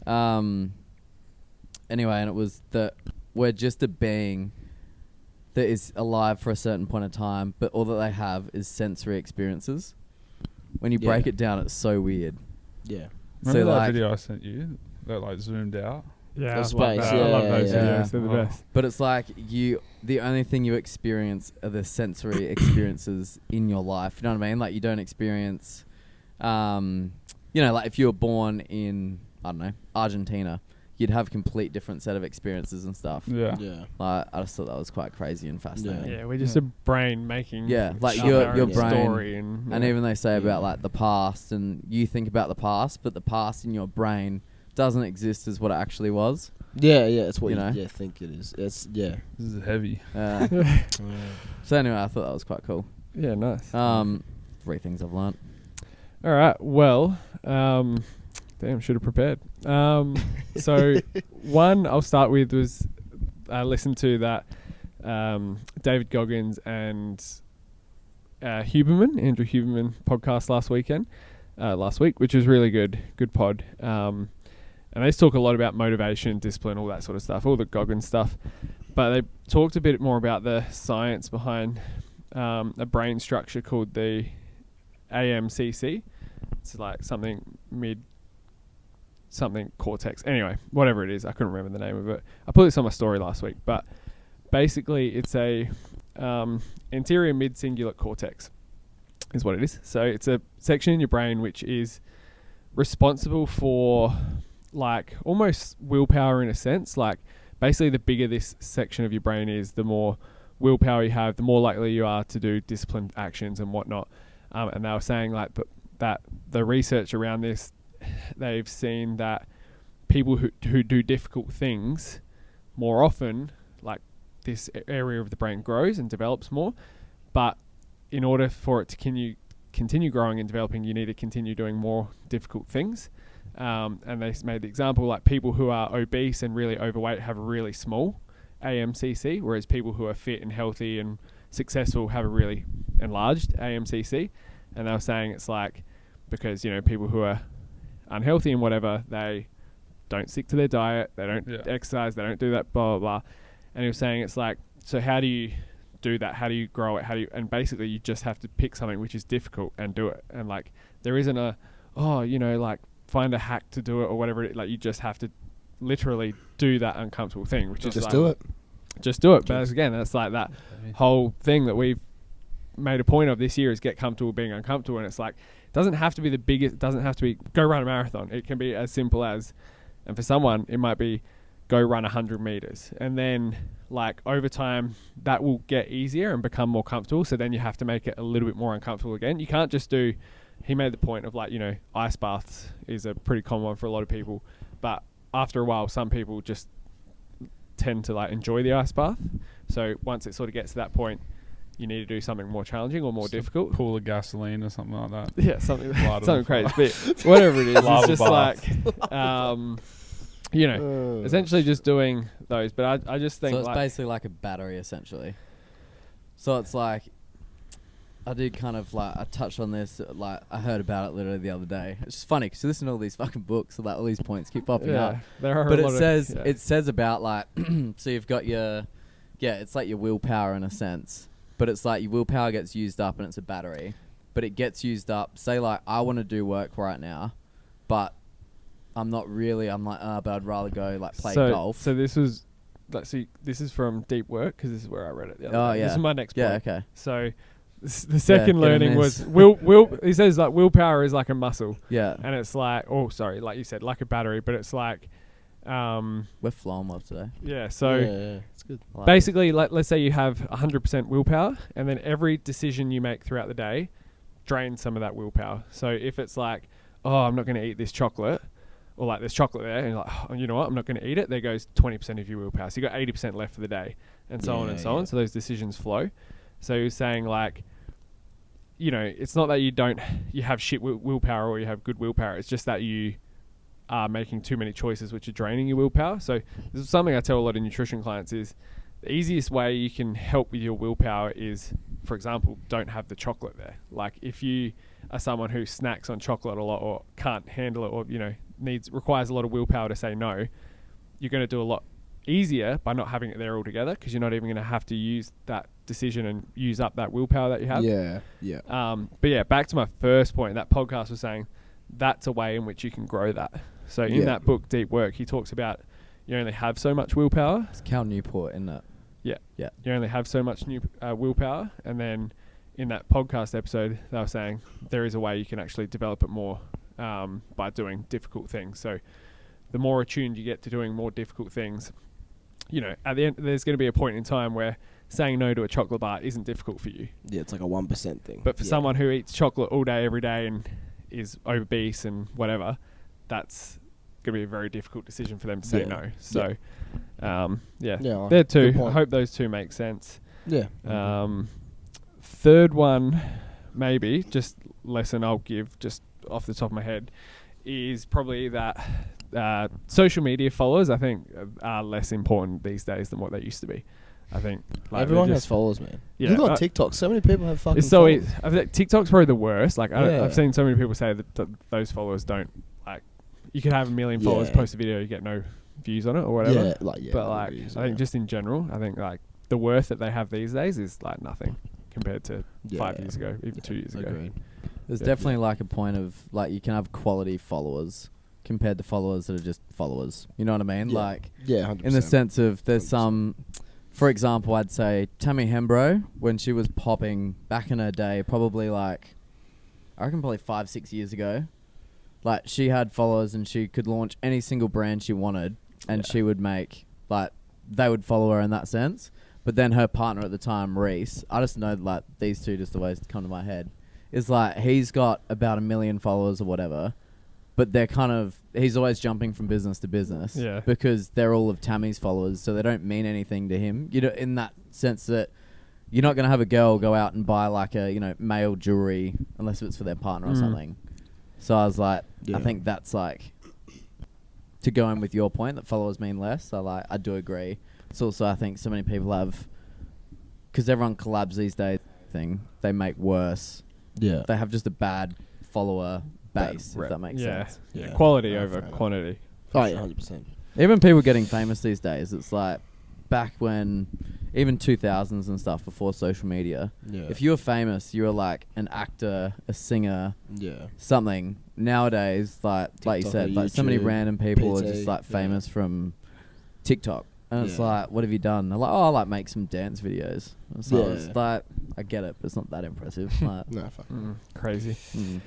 them. Anyway, and it was that we're just a being that is alive for a certain point of time, but all that they have is sensory experiences. When you break it down, it's so weird. Yeah. Remember So, that like- video I sent you that like zoomed out? Yeah, The I space, love that. I love those yeah. videos. They're the Oh. best. But it's like the only thing you experience are the sensory experiences in your life. You know what I mean? Like you don't experience, you know, like if you were born in, I don't know, Argentina, you'd have complete different set of experiences and stuff. Yeah. Yeah. Like I just thought that was quite crazy and fascinating. Yeah, we're just a brain making like up your our own brain. story And even they say about like the past, and you think about the past, but the past in your brain doesn't exist as what it actually was. Yeah, it's what You you know? think it is. It's yeah. This is heavy. So anyway, I thought that was quite cool. Yeah, nice. 3 things I've learnt. All right. Well, damn, should have prepared. So one I'll start with was I listened to that David Goggins and Andrew Huberman podcast last week, which was really good pod. And they talk a lot about motivation, discipline, all that sort of stuff, all the Goggins stuff. But they talked a bit more about the science behind a brain structure called the AMCC. It's like something cortex. Anyway, whatever it is, I couldn't remember the name of it. I put this on my story last week, but basically it's a anterior mid-cingulate cortex is what it is. So it's a section in your brain which is responsible for like almost willpower in a sense. Like basically the bigger this section of your brain is, the more willpower you have, the more likely you are to do disciplined actions and whatnot. And they were saying like that the research around this, they've seen that people who do difficult things more often, like this area of the brain grows and develops more. But in order for it to continue growing and developing, you need to continue doing more difficult things. And they made the example like people who are obese and really overweight have a really small AMCC, whereas people who are fit and healthy and successful have a really enlarged AMCC. And they were saying it's like because, you know, people who are unhealthy and whatever, they don't stick to their diet, they don't exercise, they don't do that, blah, blah, blah. And he was saying it's like, so how do you do that? How do you grow it? And basically you just have to pick something which is difficult and do it. And like there isn't like find a hack to do it or whatever. Like you just have to literally do that uncomfortable thing, which is Just like, do it. Just do it. But again, that's like that whole thing that we've made a point of this year is get comfortable being uncomfortable. And it's like, it doesn't have to be the biggest, it doesn't have to be go run a marathon. It can be as simple as, and for someone, it might be go run 100 meters. And then like over time, that will get easier and become more comfortable. So then you have to make it a little bit more uncomfortable again. You can't just do, he made the point of like, ice baths is a pretty common one for a lot of people. But after a while, some people just tend to like enjoy the ice bath. So once it sort of gets to that point, you need to do something more challenging or more difficult. Pool of gasoline or something like that. Yeah, something crazy. But whatever it is, it's just bath. like, essentially just doing those. But I just think so. It's basically like a battery, essentially. So it's like, I did kind of like, I touched on this, like I heard about it literally the other day. It's just funny because you listen to all these fucking books, like all these points keep popping up. There are but a lot it says about like, so you've got it's like your willpower in a sense. But it's like your willpower gets used up and it's a battery. But it gets used up. Say like, I want to do work right now, but I'm not really. I'm like, but I'd rather go like play golf. So this was, this is from Deep Work because this is where I read it the other day. Yeah. This is my next point. Yeah, okay. So the second learning was he says like willpower is like a muscle. Yeah. And it's like, like you said, like a battery, but it's like, we're flowing well today. Yeah. So it's good. basically, let's say you have 100% willpower, and then every decision you make throughout the day drains some of that willpower. So if it's like, oh, I'm not going to eat this chocolate, or like there's chocolate there, and you're like, oh, you know what, I'm not going to eat it, there goes 20% of your willpower. So you got 80% left for the day, and so on and so on. So those decisions flow. So you're saying like, it's not that you have shit willpower or you have good willpower. It's just that you are making too many choices which are draining your willpower. So this is something I tell a lot of nutrition clients is the easiest way you can help with your willpower is, for example, don't have the chocolate there. Like if you are someone who snacks on chocolate a lot or can't handle it or, requires a lot of willpower to say no, you're going to do a lot easier by not having it there altogether because you're not even going to have to use that decision and use up that willpower that you have. But yeah, back to my first point, that podcast was saying that's a way in which you can grow that. So in that book, Deep Work, he talks about you only have so much willpower. It's Cal Newport in that. Yeah. You only have so much willpower. And then in that podcast episode, they were saying there is a way you can actually develop it more by doing difficult things. So the more attuned you get to doing more difficult things, at the end, there's going to be a point in time where saying no to a chocolate bar isn't difficult for you. Yeah, it's like a 1% thing. But for someone who eats chocolate all day, every day, and is obese and whatever, that's going to be a very difficult decision for them to say no. So, there too. I hope those two make sense. Yeah. Third one, maybe, just lesson I'll give just off the top of my head, is probably that social media followers, I think, are less important these days than what they used to be. I think everyone has followers, man. Yeah, Look on TikTok. So many people have fucking. It's so followers. I think TikTok's probably the worst. Like I've seen so many people say that those followers don't like. You could have 1 million followers, post a video, you get no views on it or whatever. But like, I think just in general, I think like the worth that they have these days is like nothing compared to 5 years ago, even 2 years ago. Agreed. There's definitely like a point of like you can have quality followers compared to followers that are just followers. You know what I mean? Yeah. Like 100%. in the sense of there's some. For example, I'd say Tammy Hembrow, when she was popping back in her day, probably like, I reckon probably 5-6 years ago, like she had followers and she could launch any single brand she wanted and she would make, like, they would follow her in that sense. But then her partner at the time, Reese, I just know like these two just the ways to come to my head, is like he's got about 1 million followers or whatever. But they're kind of, he's always jumping from business to business because they're all of Tammy's followers, so they don't mean anything to him. In that sense that you're not going to have a girl go out and buy like a, male jewelry unless it's for their partner or something. So I was like, I think that's like, to go in with your point that followers mean less, I do agree. It's also, I think so many people have, because everyone collabs these days, they make worse. Yeah. They have just a bad follower base, if that makes sense. Yeah. Quality over quantity. Oh, yeah, 100%. Even people getting famous these days, it's like back when even 2000s and stuff before social media. Yeah. If you were famous, you were like an actor, a singer, Yeah. something. Nowadays, like you TikTok said, or like so many YouTube, random people are PT, just like yeah. famous from TikTok. And it's Yeah. like, what have you done? They're like, oh, I like make some dance videos. So Yeah. it's like, I get it, but it's not that impressive. Like, No, fuck. Crazy.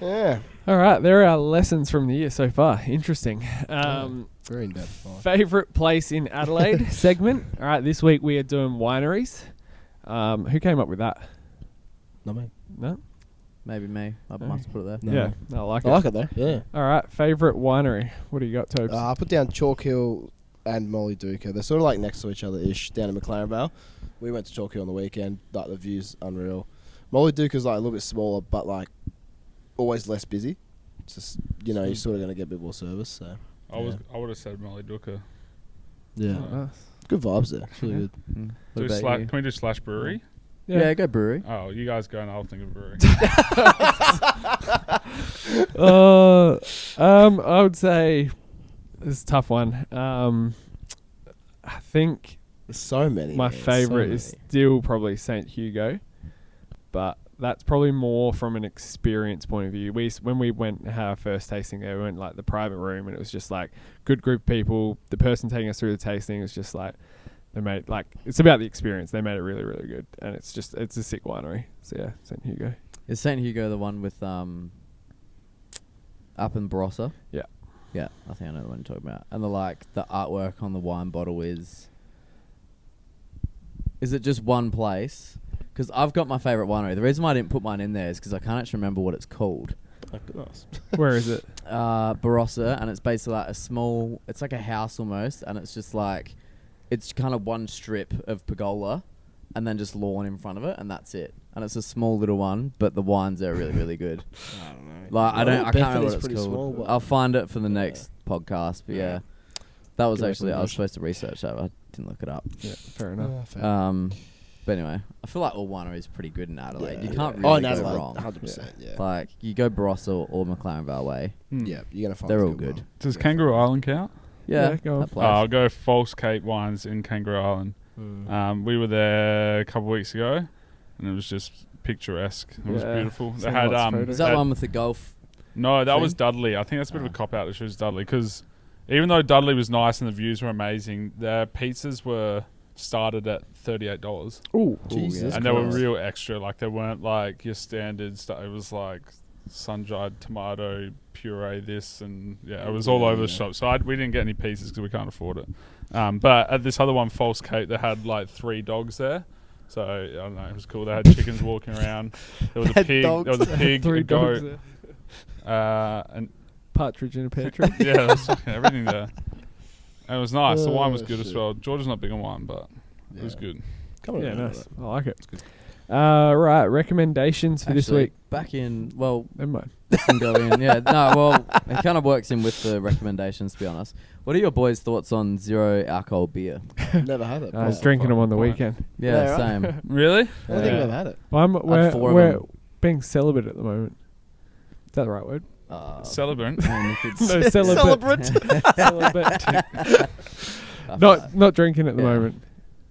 Yeah. All right, there are our lessons from the year so far. Interesting. Very in-depth. Favorite place in Adelaide segment. All right, this week we are doing wineries. Who came up with that? Not me. No? maybe me. I must put it there. No. Yeah, I like it. I like it though. Yeah. All right, favorite winery. What do you got, Tobes? I put down Chalk Hill and Molly Duca. They're sort of like next to each other ish down in McLaren Vale. We went to Chalk Hill on the weekend. Like the view's unreal. Molly Duca's like a little bit smaller, but like always less busy. It's just you're sort of gonna get a bit more service. So I would have said Molly Duca. yeah, Nice. good vibes there. It's really good. What about you? Can we do Slash Brewery? Yeah, go brewery. Oh, you guys go and I'll think of brewery. I would say this is a tough one. I think There's so many. my man, favourite so is many. still probably St. Hugo, but that's probably more from an experience point of view. When we went and had our first tasting there, we went like the private room, and it was just like good group of people. The person taking us through the tasting was just like they made like it's about the experience. They made it really really good, and it's a sick winery. So yeah, St. Hugo. Is St. Hugo the one with up in Barossa? Yeah. Yeah, I think I know the one you're talking about. And the artwork on the wine bottle is it just one place? Because I've got my favourite winery. The reason why I didn't put mine in there is because I can't actually remember what it's called. Oh, nice. Where is it? Barossa, and it's basically like it's like a house almost, and it's just like, it's kind of one strip of pergola, and then just lawn in front of it, and that's it. And it's a small little one, but the wines there are really, really good. I don't know. Like I can't remember what it's pretty called. small, but I'll find it for the next podcast. But yeah, that was Good actually I was recommendation. supposed to research that. But I didn't look it up. Yeah, fair enough. fair. But anyway, I feel like all wineries are pretty good in Adelaide. Yeah. You can't Oh, really in go Adelaide, wrong. 100%. Yeah. Like you go Barossa or McLaren Vale Way. Yeah, you're gonna find They're a all good. one. Does Kangaroo Island count? Yeah, go on. that place. I'll go False Cape Wines in Kangaroo Island. We were there a couple of weeks ago, and it was just picturesque. It was Yeah. beautiful. They Seen had lots of photos. Is that one with the golf? No, that thing? was Dudley. I think that's a bit of a cop out to choose Dudley because even though Dudley was nice and the views were amazing, their pizzas were started at $38, Ooh, Jesus and they were Christ. real extra. Like they weren't like your standard stuff. It was like sun-dried tomato puree, this and it was all over the shop. So we didn't get any pizzas because we can't afford it. But at this other one, False Cape, they had like 3 dogs there. So I don't know, it was cool. They had chickens walking around. There was a pig. There was a pig, 3 a dogs goat, there. and Partridge in a pear tree. yeah, there was everything there. And it was nice. The wine was Oh, good as shit. well. Georgia's not big on wine, but it was good. Come on, Yeah, man. nice. I like it. Right, recommendations for this Actually, week. back in, well, Never mind. this can go in. Yeah, no, well, it kind of works in with the recommendations, to be honest. What are your boys' thoughts on zero alcohol beer? Never had it. I was I drinking them on the Fine. weekend. Yeah, Yeah, right. same. Really? don't think I've ever had it. Well, Had 4 of we're them. being celibate at the moment. Is that the right word? Celebrant. I mean, you could No, celibate. Celibate. Not drinking at the Yeah. moment.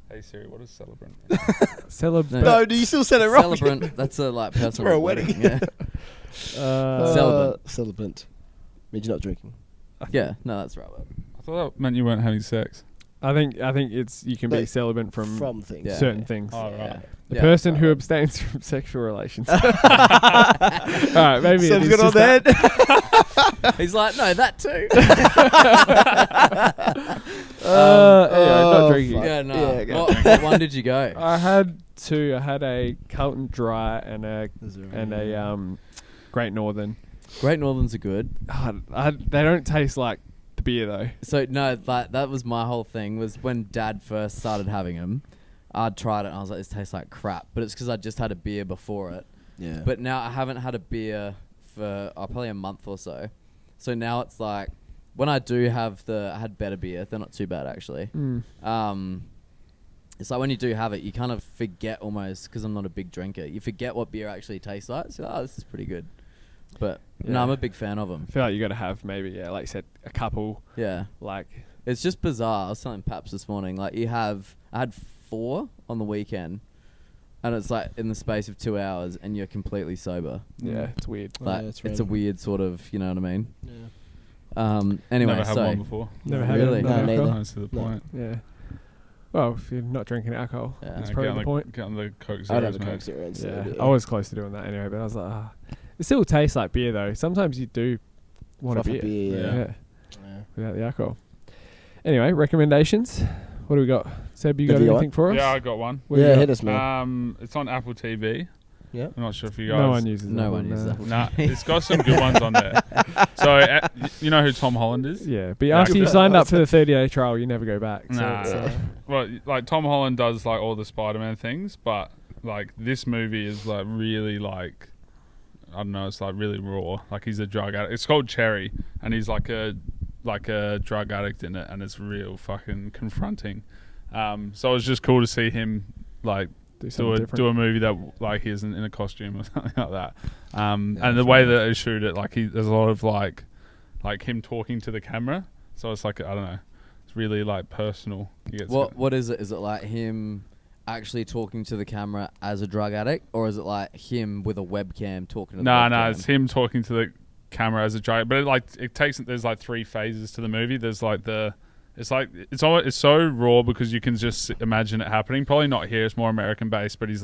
Hey Siri, what is celebrant? Celibate. No, you still said it wrong. Celebrant. That's a like personal for a wedding. wedding. Yeah. Celibate. Celibate. Means you're not drinking. Yeah. No, that's the right word. I thought that meant you weren't having sex. I think it's you can be But celibate from things. Yeah. certain things. Oh, right. Yeah. The Yeah, person that's who right. abstains from sexual relations. All right, maybe Sounds it is good on just that. He's like, no, that too. Anyway, not drinking. fuck. Yeah, no. Yeah, go. What one did you go? I had 2. I had a Carlton Dry and a Great Northern. Great Northerns are good. They don't taste like the beer though. So no, that was my whole thing. Was when Dad first started having them, I'd tried it and I was like, this tastes like crap. But it's because I just had a beer before it. Yeah. But now I haven't had a beer for probably a month or so. So now it's like when I do have I had better beer. They're not too bad actually. It's like when you do have it, you kind of forget almost, because I'm not a big drinker. You forget what beer actually tastes like. So this is pretty good. But no, Yeah. I'm a big fan of them. I feel like you got to have maybe like you said, a couple. Yeah. Like It's just bizarre. I was telling Paps this morning. Like I had 4 on the weekend, and it's like in the space of 2 hours, and you're completely sober. Yeah, it's weird. Like it's it's a weird sort of, you know what I mean? Yeah. Anyway, Never had so one before. Never had Really? it. No, No, neither. alcohol. That's to the point. Yeah. Well, if you're not drinking alcohol, Yeah. that's Get probably on the point. Get on the Coke I'd Zeros, have a mate. Coke Zero instead. Yeah, I was close to doing that anyway, but I was like, it still tastes like beer though. Sometimes you do want a Fluff beer, yeah. yeah, without the alcohol. Anyway, recommendations. What do we got? Seb, you got Have you got anything for us? Yeah, I got one. What do you Yeah, got? hit us, man. It's on Apple TV. Yeah. I'm not sure if you guys. No one uses no that one uses no. that. Nah, it's got some good ones on there. So, you know who Tom Holland is? Yeah, but after you signed up for the 30-day trial, you never go back. So Nah. it's, Well, like Tom Holland does like all the Spider-Man things, but like this movie is like really like, I don't know, it's like really raw. Like he's a drug addict. It's called Cherry, and he's like a drug addict in it, and it's real fucking confronting. So it was just cool to see him like do a movie that like he isn't in a costume or something like that. And the way that they shoot it, like there's a lot of like him talking to the camera. So it's like, I don't know, it's really like personal. What is it? Is it like him actually talking to the camera as a drug addict, or is it like him with a webcam talking to the webcam? No, it's him talking to the camera as a drug. But there's like 3 phases to the movie. There's like it's so raw because you can just imagine it happening. Probably not here. It's more American based, but he's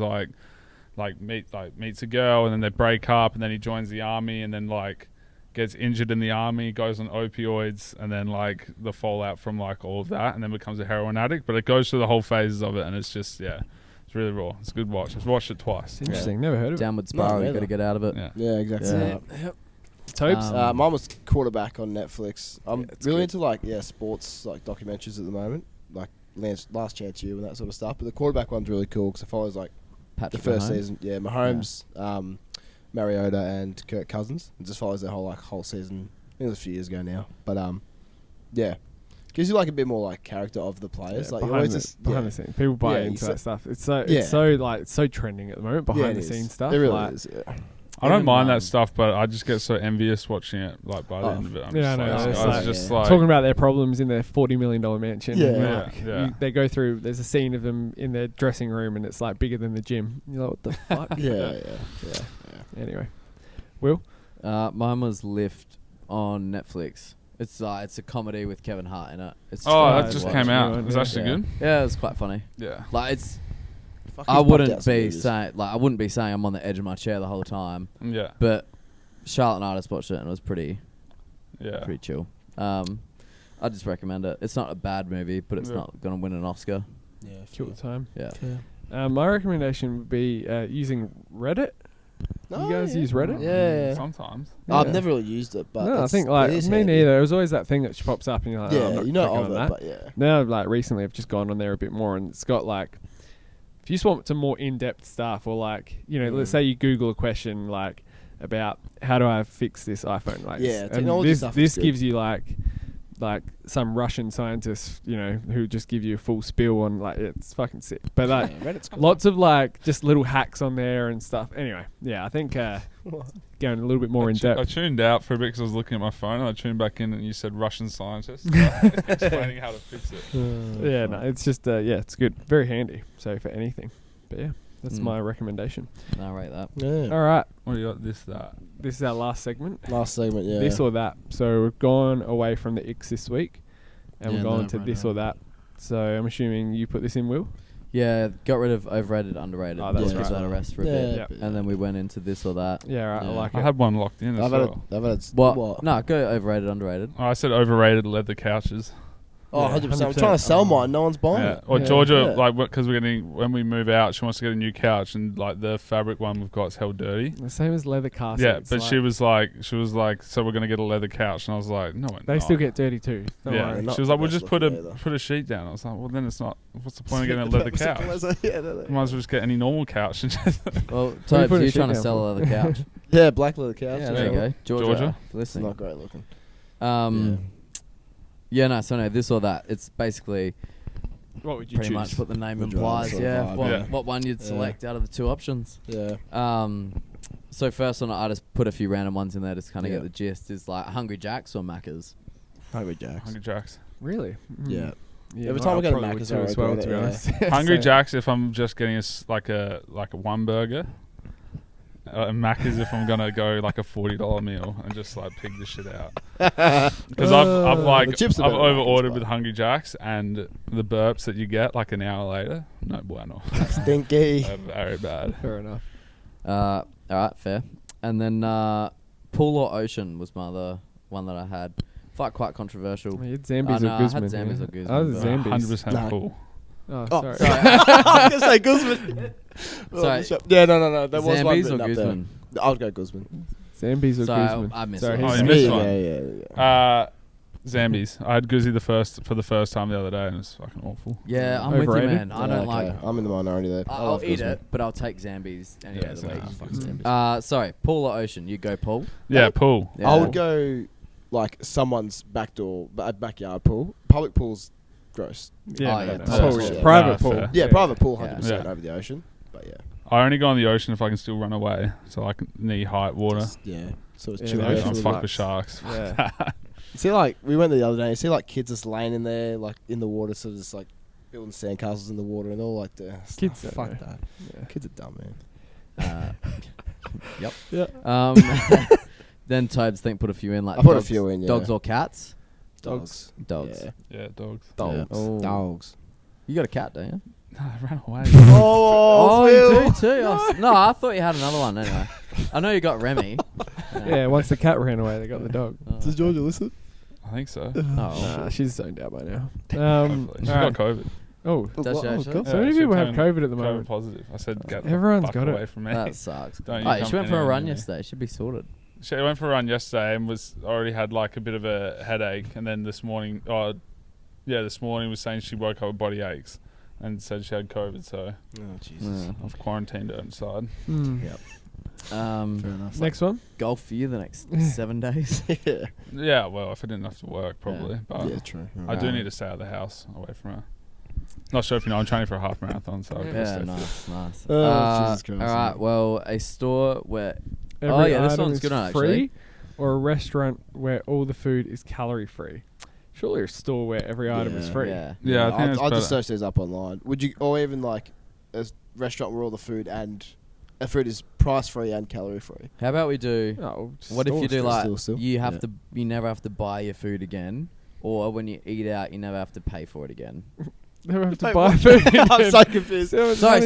meets a girl, and then they break up, and then he joins the army, and then like gets injured in the army, goes on opioids, and then like the fallout from like all of that, and then becomes a heroin addict. But it goes through the whole phases of it, and it's just it's really raw. It's a good watch. I've watched it twice. interesting. Never heard of it. Downward spiral. You neither. got to get out of it. Yeah. exactly. Yeah. Topes? Mine was Quarterback on Netflix. I'm it's really good. into sports documentaries at the moment, like Last Chance U and that sort of stuff. But the Quarterback one's really cool because it follows Patrick the first Mahomes. season. Yeah, Mahomes, Mariota, and Kirk Cousins. It just follows their whole season. I think it was a few years ago now, but yeah, gives you a bit more character of the players. Yeah, You behind always the, just behind the scenes, people buy Yeah, into you that stuff. It's so Yeah. it's so trending at the moment. Behind the it is. scenes stuff. It really is. Yeah. I don't Even, mind that stuff, but I just get so envious watching it. Like by the end of it, I'm Yeah, I just know, like, it's I was like- just yeah. like, Talking about their problems in their $40 million mansion. Yeah. and, like, Yeah. they go through. There's a scene of them in their dressing room, and it's bigger than the gym. You're like, what the fuck? Yeah. Anyway, Will. Mine was Lift on Netflix. It's a comedy with Kevin Hart in it. It's oh, fun that to just watch. came out. Yeah. It's actually yeah. good. Yeah, it's quite funny. Yeah. Like it's. Fuck, I he's pumped wouldn't out some be movies. saying I'm on the edge of my chair the whole time, Yeah. but Charlotte and I just watched it and it was pretty Yeah. chill. I just recommend it. It's not a bad movie, but it's Yeah. not gonna win an Oscar. Yeah, Kill the time. Yeah. My recommendation would be using Reddit. You guys use Reddit? Yeah. Sometimes. I've Yeah. never really used it, but No, I that's- think it is me handy. neither. It was always that thing that pops up, and you're like, oh, I'm Yeah, not you know clicking of on it, that. but yeah. Now, recently, I've just gone on there a bit more, and it's got if you just want some more in-depth stuff, or let's say you Google a question about how do I fix this iPhone, Yeah, and technology this stuff is good. gives you some Russian scientists, who just give you a full spiel on it's fucking sick. But Reddit's cool. lots of just little hacks on there and stuff. Anyway, yeah, I think going a little bit more in I depth. tuned out for a bit because I was looking at my phone, and I tuned back in, and you said Russian scientist explaining how to fix it. Yeah, no, it's just it's good, very handy. So for anything, but yeah, that's Mm. my recommendation. I rate that. Yeah. All right, What do you got? That. this is our last segment. Last segment, yeah. This or that. So we've gone away from the Ix this week, and Yeah, we've gone no, to right this now. or that. So I'm assuming you put this in, Will. Yeah, got rid of overrated, underrated. Oh, that's Just give right. that a rest for a Yeah, bit. Yeah. but And then we went into this or that. Yeah, right. I Yeah. like I it. had one locked in as I've well. had What? No, go overrated, underrated. Oh, I said overrated leather couches. Oh, Yeah, 100%. I'm 100%. trying to sell mine. No one's buying Yeah. it. Or Yeah. Georgia, Yeah. because we're getting when we move out, she wants to get a new couch, and the fabric one we've got is hell dirty. The same as leather car Yeah, seats, but she was like, so we're gonna get a leather couch, and I was like, no, we're They not. still get dirty too. Don't Yeah, worry. They're not she was the like, we'll best just put looking either. a sheet down. I was like, well, then it's not. What's the point of getting a leather couch? Might as well just get any normal couch. And just Well, put Tobes, a you sheet trying to down sell for? a leather couch? Yeah, black leather couch. Yeah, there you go. Georgia? It's Listen. not great looking. No, this or that. It's basically What would you pretty choose? much what the name Would you rather implies. sort of Yeah, vibe, what, yeah. what one you'd Yeah. select out of the two options. Yeah. So first one, I just put a few random ones in there just kind of Yeah. get the gist. Is Hungry Jack's or Macca's? Hungry Jacks. Hungry Jacks. Really? Mm. Yeah. Yeah, Every time I go to probably would Macca's, too I as well, regret to be it, honest. Hungry So- Jack's if I'm just getting like a one burger. Macca's if I'm gonna go like a $40 meal and just like pig this shit out. Because I've The chips are better than over Macca's, ordered but- with Hungry Jack's, and the burps that you get like an hour later, no bueno. Stinky. They're very bad. Fair enough. All right, fair. And then pool or ocean was my other one that I had. Quite controversial. You had Zambies no, or I Guzman. had Zambies yeah. or Guzman, I was but- Zambies. 100% No. pool. Oh, Oh, sorry. Sorry. I was going to say Guzman. Sorry. Yeah, no. There was one Zambies written or up there. Guzman? I would go Guzman. Zambies or Sorry, Guzman. I missed Sorry, it. Oh, he's you missed Yeah, one. yeah. Zambies. I had Guzzy for the first time the other day, and it was fucking awful. Yeah, I'm with you, Overrated? man. I don't like. I'm in the minority there. I I'll love eat Guzman. it, but I'll take Zambies any day of the same. week. Fuck Zambies. Sorry, pool or ocean? You go pool. Yeah, pool. Yeah. I would go like someone's backyard pool. Public pools, gross. Yeah, Oh, yeah, no, no, pool, yeah. yeah. Private No, pool. fair. Yeah, private pool, Yeah. 100% Yeah. over the ocean. But yeah, I only go in the ocean if I can still run away, so like knee height water. just, yeah, sort of Yeah, chill the out. ocean's I'm really fucked nice. with sharks. Yeah. You see, like we went there the other day. You see, like kids just laying in there, like in the water, sort of just like building sandcastles in the water and all like the Kids stuff. don't Fuck know. that. Yeah. Kids are dumb, man. Yep. Yeah. Then Tobes think put a few in like I put a dogs- few in, yeah. Dogs or cats? Dogs. Dogs. Yeah. Yeah, dogs. Dogs. Oh. Dogs. You got a cat, don't you? No, I ran away. Oh, you do too. No, I thought you had another one anyway. I know you got Remy. Yeah, once the cat ran away, they got the dog. Oh, Does Georgia listen? I think so. Oh, Nah, she's zoned out by now. Hopefully. She alright. got COVID. Oh, Does she actually? so many she people have turned COVID at the COVID moment. positive. I said, get the Everyone's fuck got it. away from me. that sucks. Don't you Oh, she come went for a anywhere run near me. yesterday. Should be sorted. She went for a run yesterday and was already had like a bit of a headache, and then this morning, this morning was saying she woke up with body aches and said she had COVID. So Oh Jesus. Yeah. I've quarantined her inside. Hmm. Fair enough. Next one. Golf for you the next 7 days. yeah. Yeah, well, if I didn't have to work, probably, but Yeah. True. I do need to stay out of the house, away from her. Not sure if you know, I'm training for a half marathon, so I've got to Yeah, stay fit. nice. Oh, Jesus Christ. All right, well, a store where Every yeah, this item one's is good one, free, actually. or a restaurant where all the food is calorie free. Surely a store where every item is Yeah. free. Yeah. Yeah, I think that's I'll just better. search these up online. Would you, or even like a restaurant where all the food is price free and calorie free? How about we do? Oh, What if you do like still. you have Yeah. to? You never have to buy your food again, or when you eat out, you never have to pay for it again. never have to Wait, buy what? food. I'm so confused. Sorry.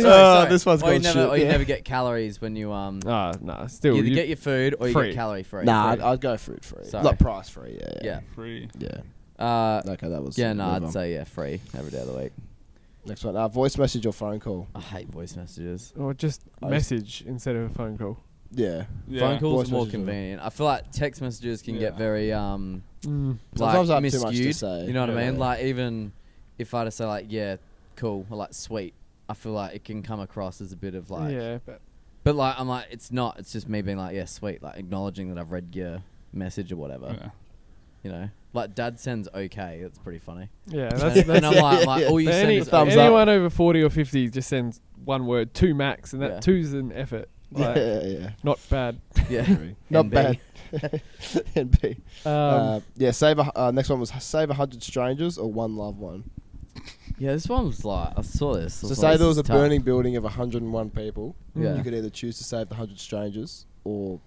This one's or you gone never, shit, or you yeah. never get calories when you Nah, still. either you- get your food or you free. get calorie free. Nah, Free. I'd go food free. Sorry. Not price free. Yeah. yeah. Free. Yeah. Yeah. Okay, that was. Yeah. No, move I'd on. say free every day of the week. Next one. Voice message or phone call. I hate voice messages. Or just I message instead of a phone call. Yeah. Yeah. Phone calls Voice are more messages are- convenient. I feel like text messages can get Yeah. very Mm. Sometimes I like have too much to miscued. say. You know what I Yeah. mean? Like even if I just say like yeah, cool, or like sweet, I feel like it can come across as a bit of like. Yeah, But like I'm like it's not. It's just me being like yeah, sweet, like acknowledging that I've read your message or whatever. Yeah. You know, like Dad sends okay. That's pretty funny. yeah. And, That's and I'm like, yeah. all you But send is thumbs up. anyone over 40 or 50 just sends one word, 2 max, and that Yeah. 2's an effort. Like, Yeah. not bad. Yeah, Not NB. bad. NB. Um, Save next one was save 100 strangers or one loved one. Yeah, this one was like I saw this. I So was say like, there this was a is tough. burning building of 101 people. Yeah. You could either choose to save the 100 strangers or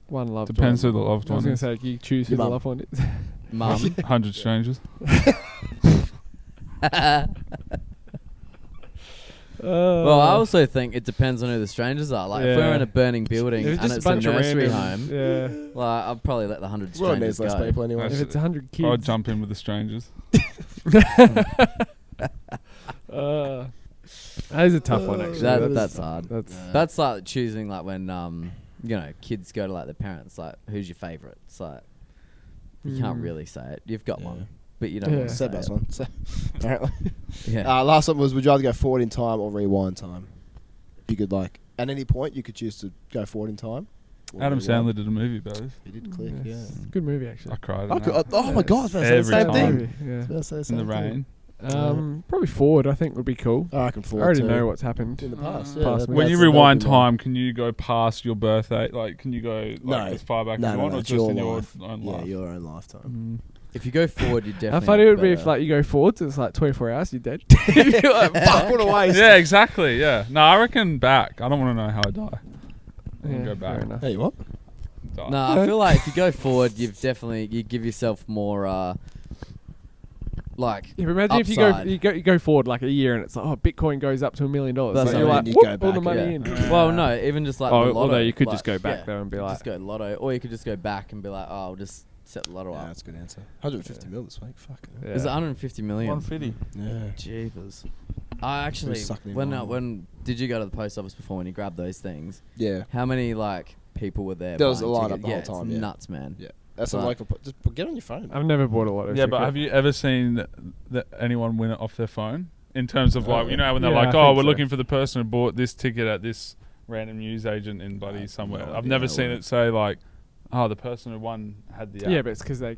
one loved Depends one. who the loved I was one going to is. say, you choose who Your the mum. loved one is. Mum. 100 strangers. Well, I also think it depends on who the strangers are. Like, if we're Yeah. in a burning building If and just it's a bunch a of nursery randoms, home, yeah. like, I'd probably let the 100 well, it strangers needs less go. people anyway. If it's 100 kids. I'd jump in with the strangers. That is a tough one, actually. That's hard. That's That's like choosing, like, when, you know, kids go to, like, their parents, like, who's your favourite? It's like, you can't really say it. You've got Yeah. one, but you don't Yeah. want to say Seb has it. one. So, apparently. Yeah. Last one was would you rather go forward in time or rewind time? If you could, like, at any point, you could choose to go forward in time. or Adam rewind. Sandler did a movie about it. He did click, Yes. yeah. Good movie, actually. I cried. Oh, in that. oh my God, I was about to say the Every same time. thing. Movie, yeah. I was about to say the In same the thing. rain. Probably forward, I think, would be cool. I reckon I forward. already too. know what's happened. in the past. Past Yeah, movies. When you that's- rewind that'd be mine. time, can you go past your birth date? Like, can you go like, No. as far back No, as you no, want, no, or it's just your in your life. own Yeah, life? your own lifetime. If you go forward, you definitely. How funny it would be if better. like you go forwards, it's like 24 hours, you're dead. You're like, fuck, what a waste. Yeah, exactly. Yeah. No, I reckon back. I don't want to know how I die. I can go back. fair enough. Hey, what? Die. No, I feel like if you go forward, you give yourself more. Like Yeah, but imagine upside. if you go forward like a year and it's like, oh, Bitcoin goes up to $1 million. That's So you're what I like, mean, you whoop, go all the back, money yeah. in. Well, no, even just like the lotto. Although you could like, just go back there and be like, just go lotto, or you could just go back and be like, oh, I'll just set the lotto Yeah, up. that's a good answer. 150 mil this week. Fuck. yeah. Is it 150 million? 150. Yeah. Jeepers. I actually, sucking him when on. when did you go to the post office before when you grabbed those things? Yeah. How many like people were there? There was buying a line tickets? up the whole It's time, yeah. nuts, man. Yeah. That's a But- local. Just get on your phone. I've never bought a lotto Yeah, but ticket. have you ever seen anyone win it off their phone? In terms of like, yeah. you know, when they're Yeah, like, I oh, think we're so. looking for the person who bought this ticket at this random newsagent in bloody somewhere. no I've idea never how it seen works. it say like, oh, the person who won had the app. Yeah, but it's because they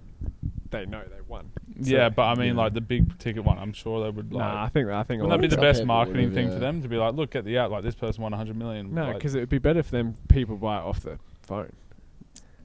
know they won. So- Yeah, but I mean, Yeah. like the big ticket one, I'm sure they would like. Nah, I think a Wouldn't lot that be of the Some best people marketing would, thing yeah. for them to be like, look at the app, like this person won 100 million. No, like, because it would be better for them people buy it off the phone.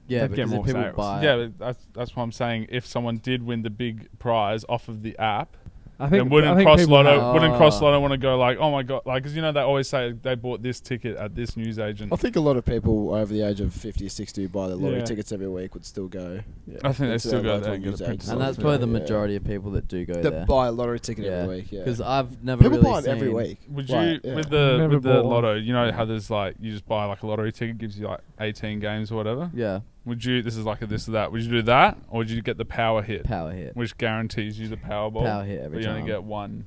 Yeah, They'd get because more if people sales. buy yeah, it, but that's what I'm saying. If someone did win the big prize off of the app, I then think wouldn't people Cross Lotto have- wouldn't Cross Lotto want to go like, oh my god, like because you know they always say they bought this ticket at this newsagent. I think a lot of people over the age of 50 or 60 who buy the lottery Yeah. tickets every week would still go. I think they It's still their go local there and get a newsagent. print. and Yeah. that's probably the Yeah. majority of people that do go That there. buy a lottery ticket Yeah, every week. Yeah. because I've never People really buy them every seen- week. Would Like, you yeah. with Never the bought one. lotto? You know how there's like you just buy like a lottery ticket, gives you like 18 games or whatever. Yeah, Would you? This is like a this or that. Would you do that, or would you get the power hit, power hit. which guarantees you the Powerball? Power hit every but you only time. get one.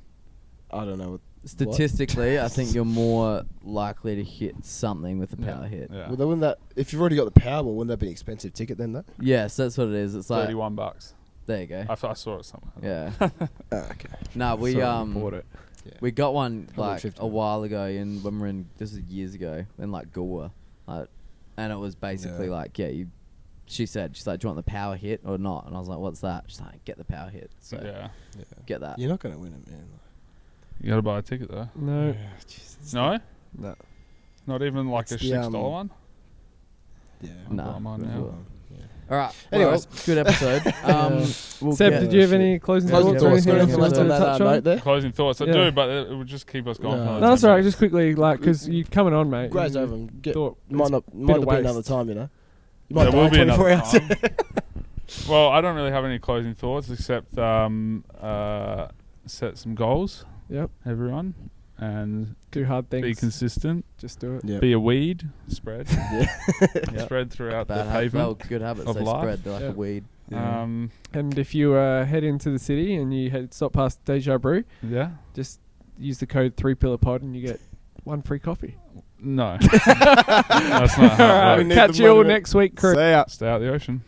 I don't know. Statistically, I think you're more likely to hit something with a power hit. Yeah. Well, then wouldn't that, if you've already got the Powerball, wouldn't that be an expensive ticket then? Though. Yes, that's what it is. It's like $31. there you go. I saw it somewhere. Yeah. Okay. No, we bought it. we got one like 150. a while ago in when we were in this is years ago in like Goa, and it was basically Yeah. like she's like, do you want the power hit or not? And I was like, what's that? She's like, get the power hit. So Yeah. get that. You're not going to win it, man. You gotta buy a ticket though. No. No, No. not even like It's a the, $6 one. Yeah. No. I'm on good now. call. Yeah. All right. Anyways. Well, good episode. We'll Seb, get- did you have any closing Closing thoughts or thoughts. anything else Anything you left wanted on to that touch on? note there? Closing thoughts. I Yeah. do, but it would just keep us going. No. for another No, that's 10 all right. minutes. Just quickly, like, because you're coming on, mate. Graze and over them. thought Might it's not a bit of be another waste. time, you know. You There might will die be 24 another hours. time. Well, I don't really have any closing thoughts except set some goals, Yep. everyone, and Do hard things. be consistent. Just do it. Yeah. Be a weed. Spread. Yep. Spread throughout Bad the habit, well, pavement. good habits. of They life. spread. They're like Yeah. a weed. And if you head into the city and you stop past Deja Brew, Yeah. just use the code 3PillarPod and you get one free coffee. No. That's not how it All right, works. need catch the you all money. next week, crew. See ya. Stay out the ocean.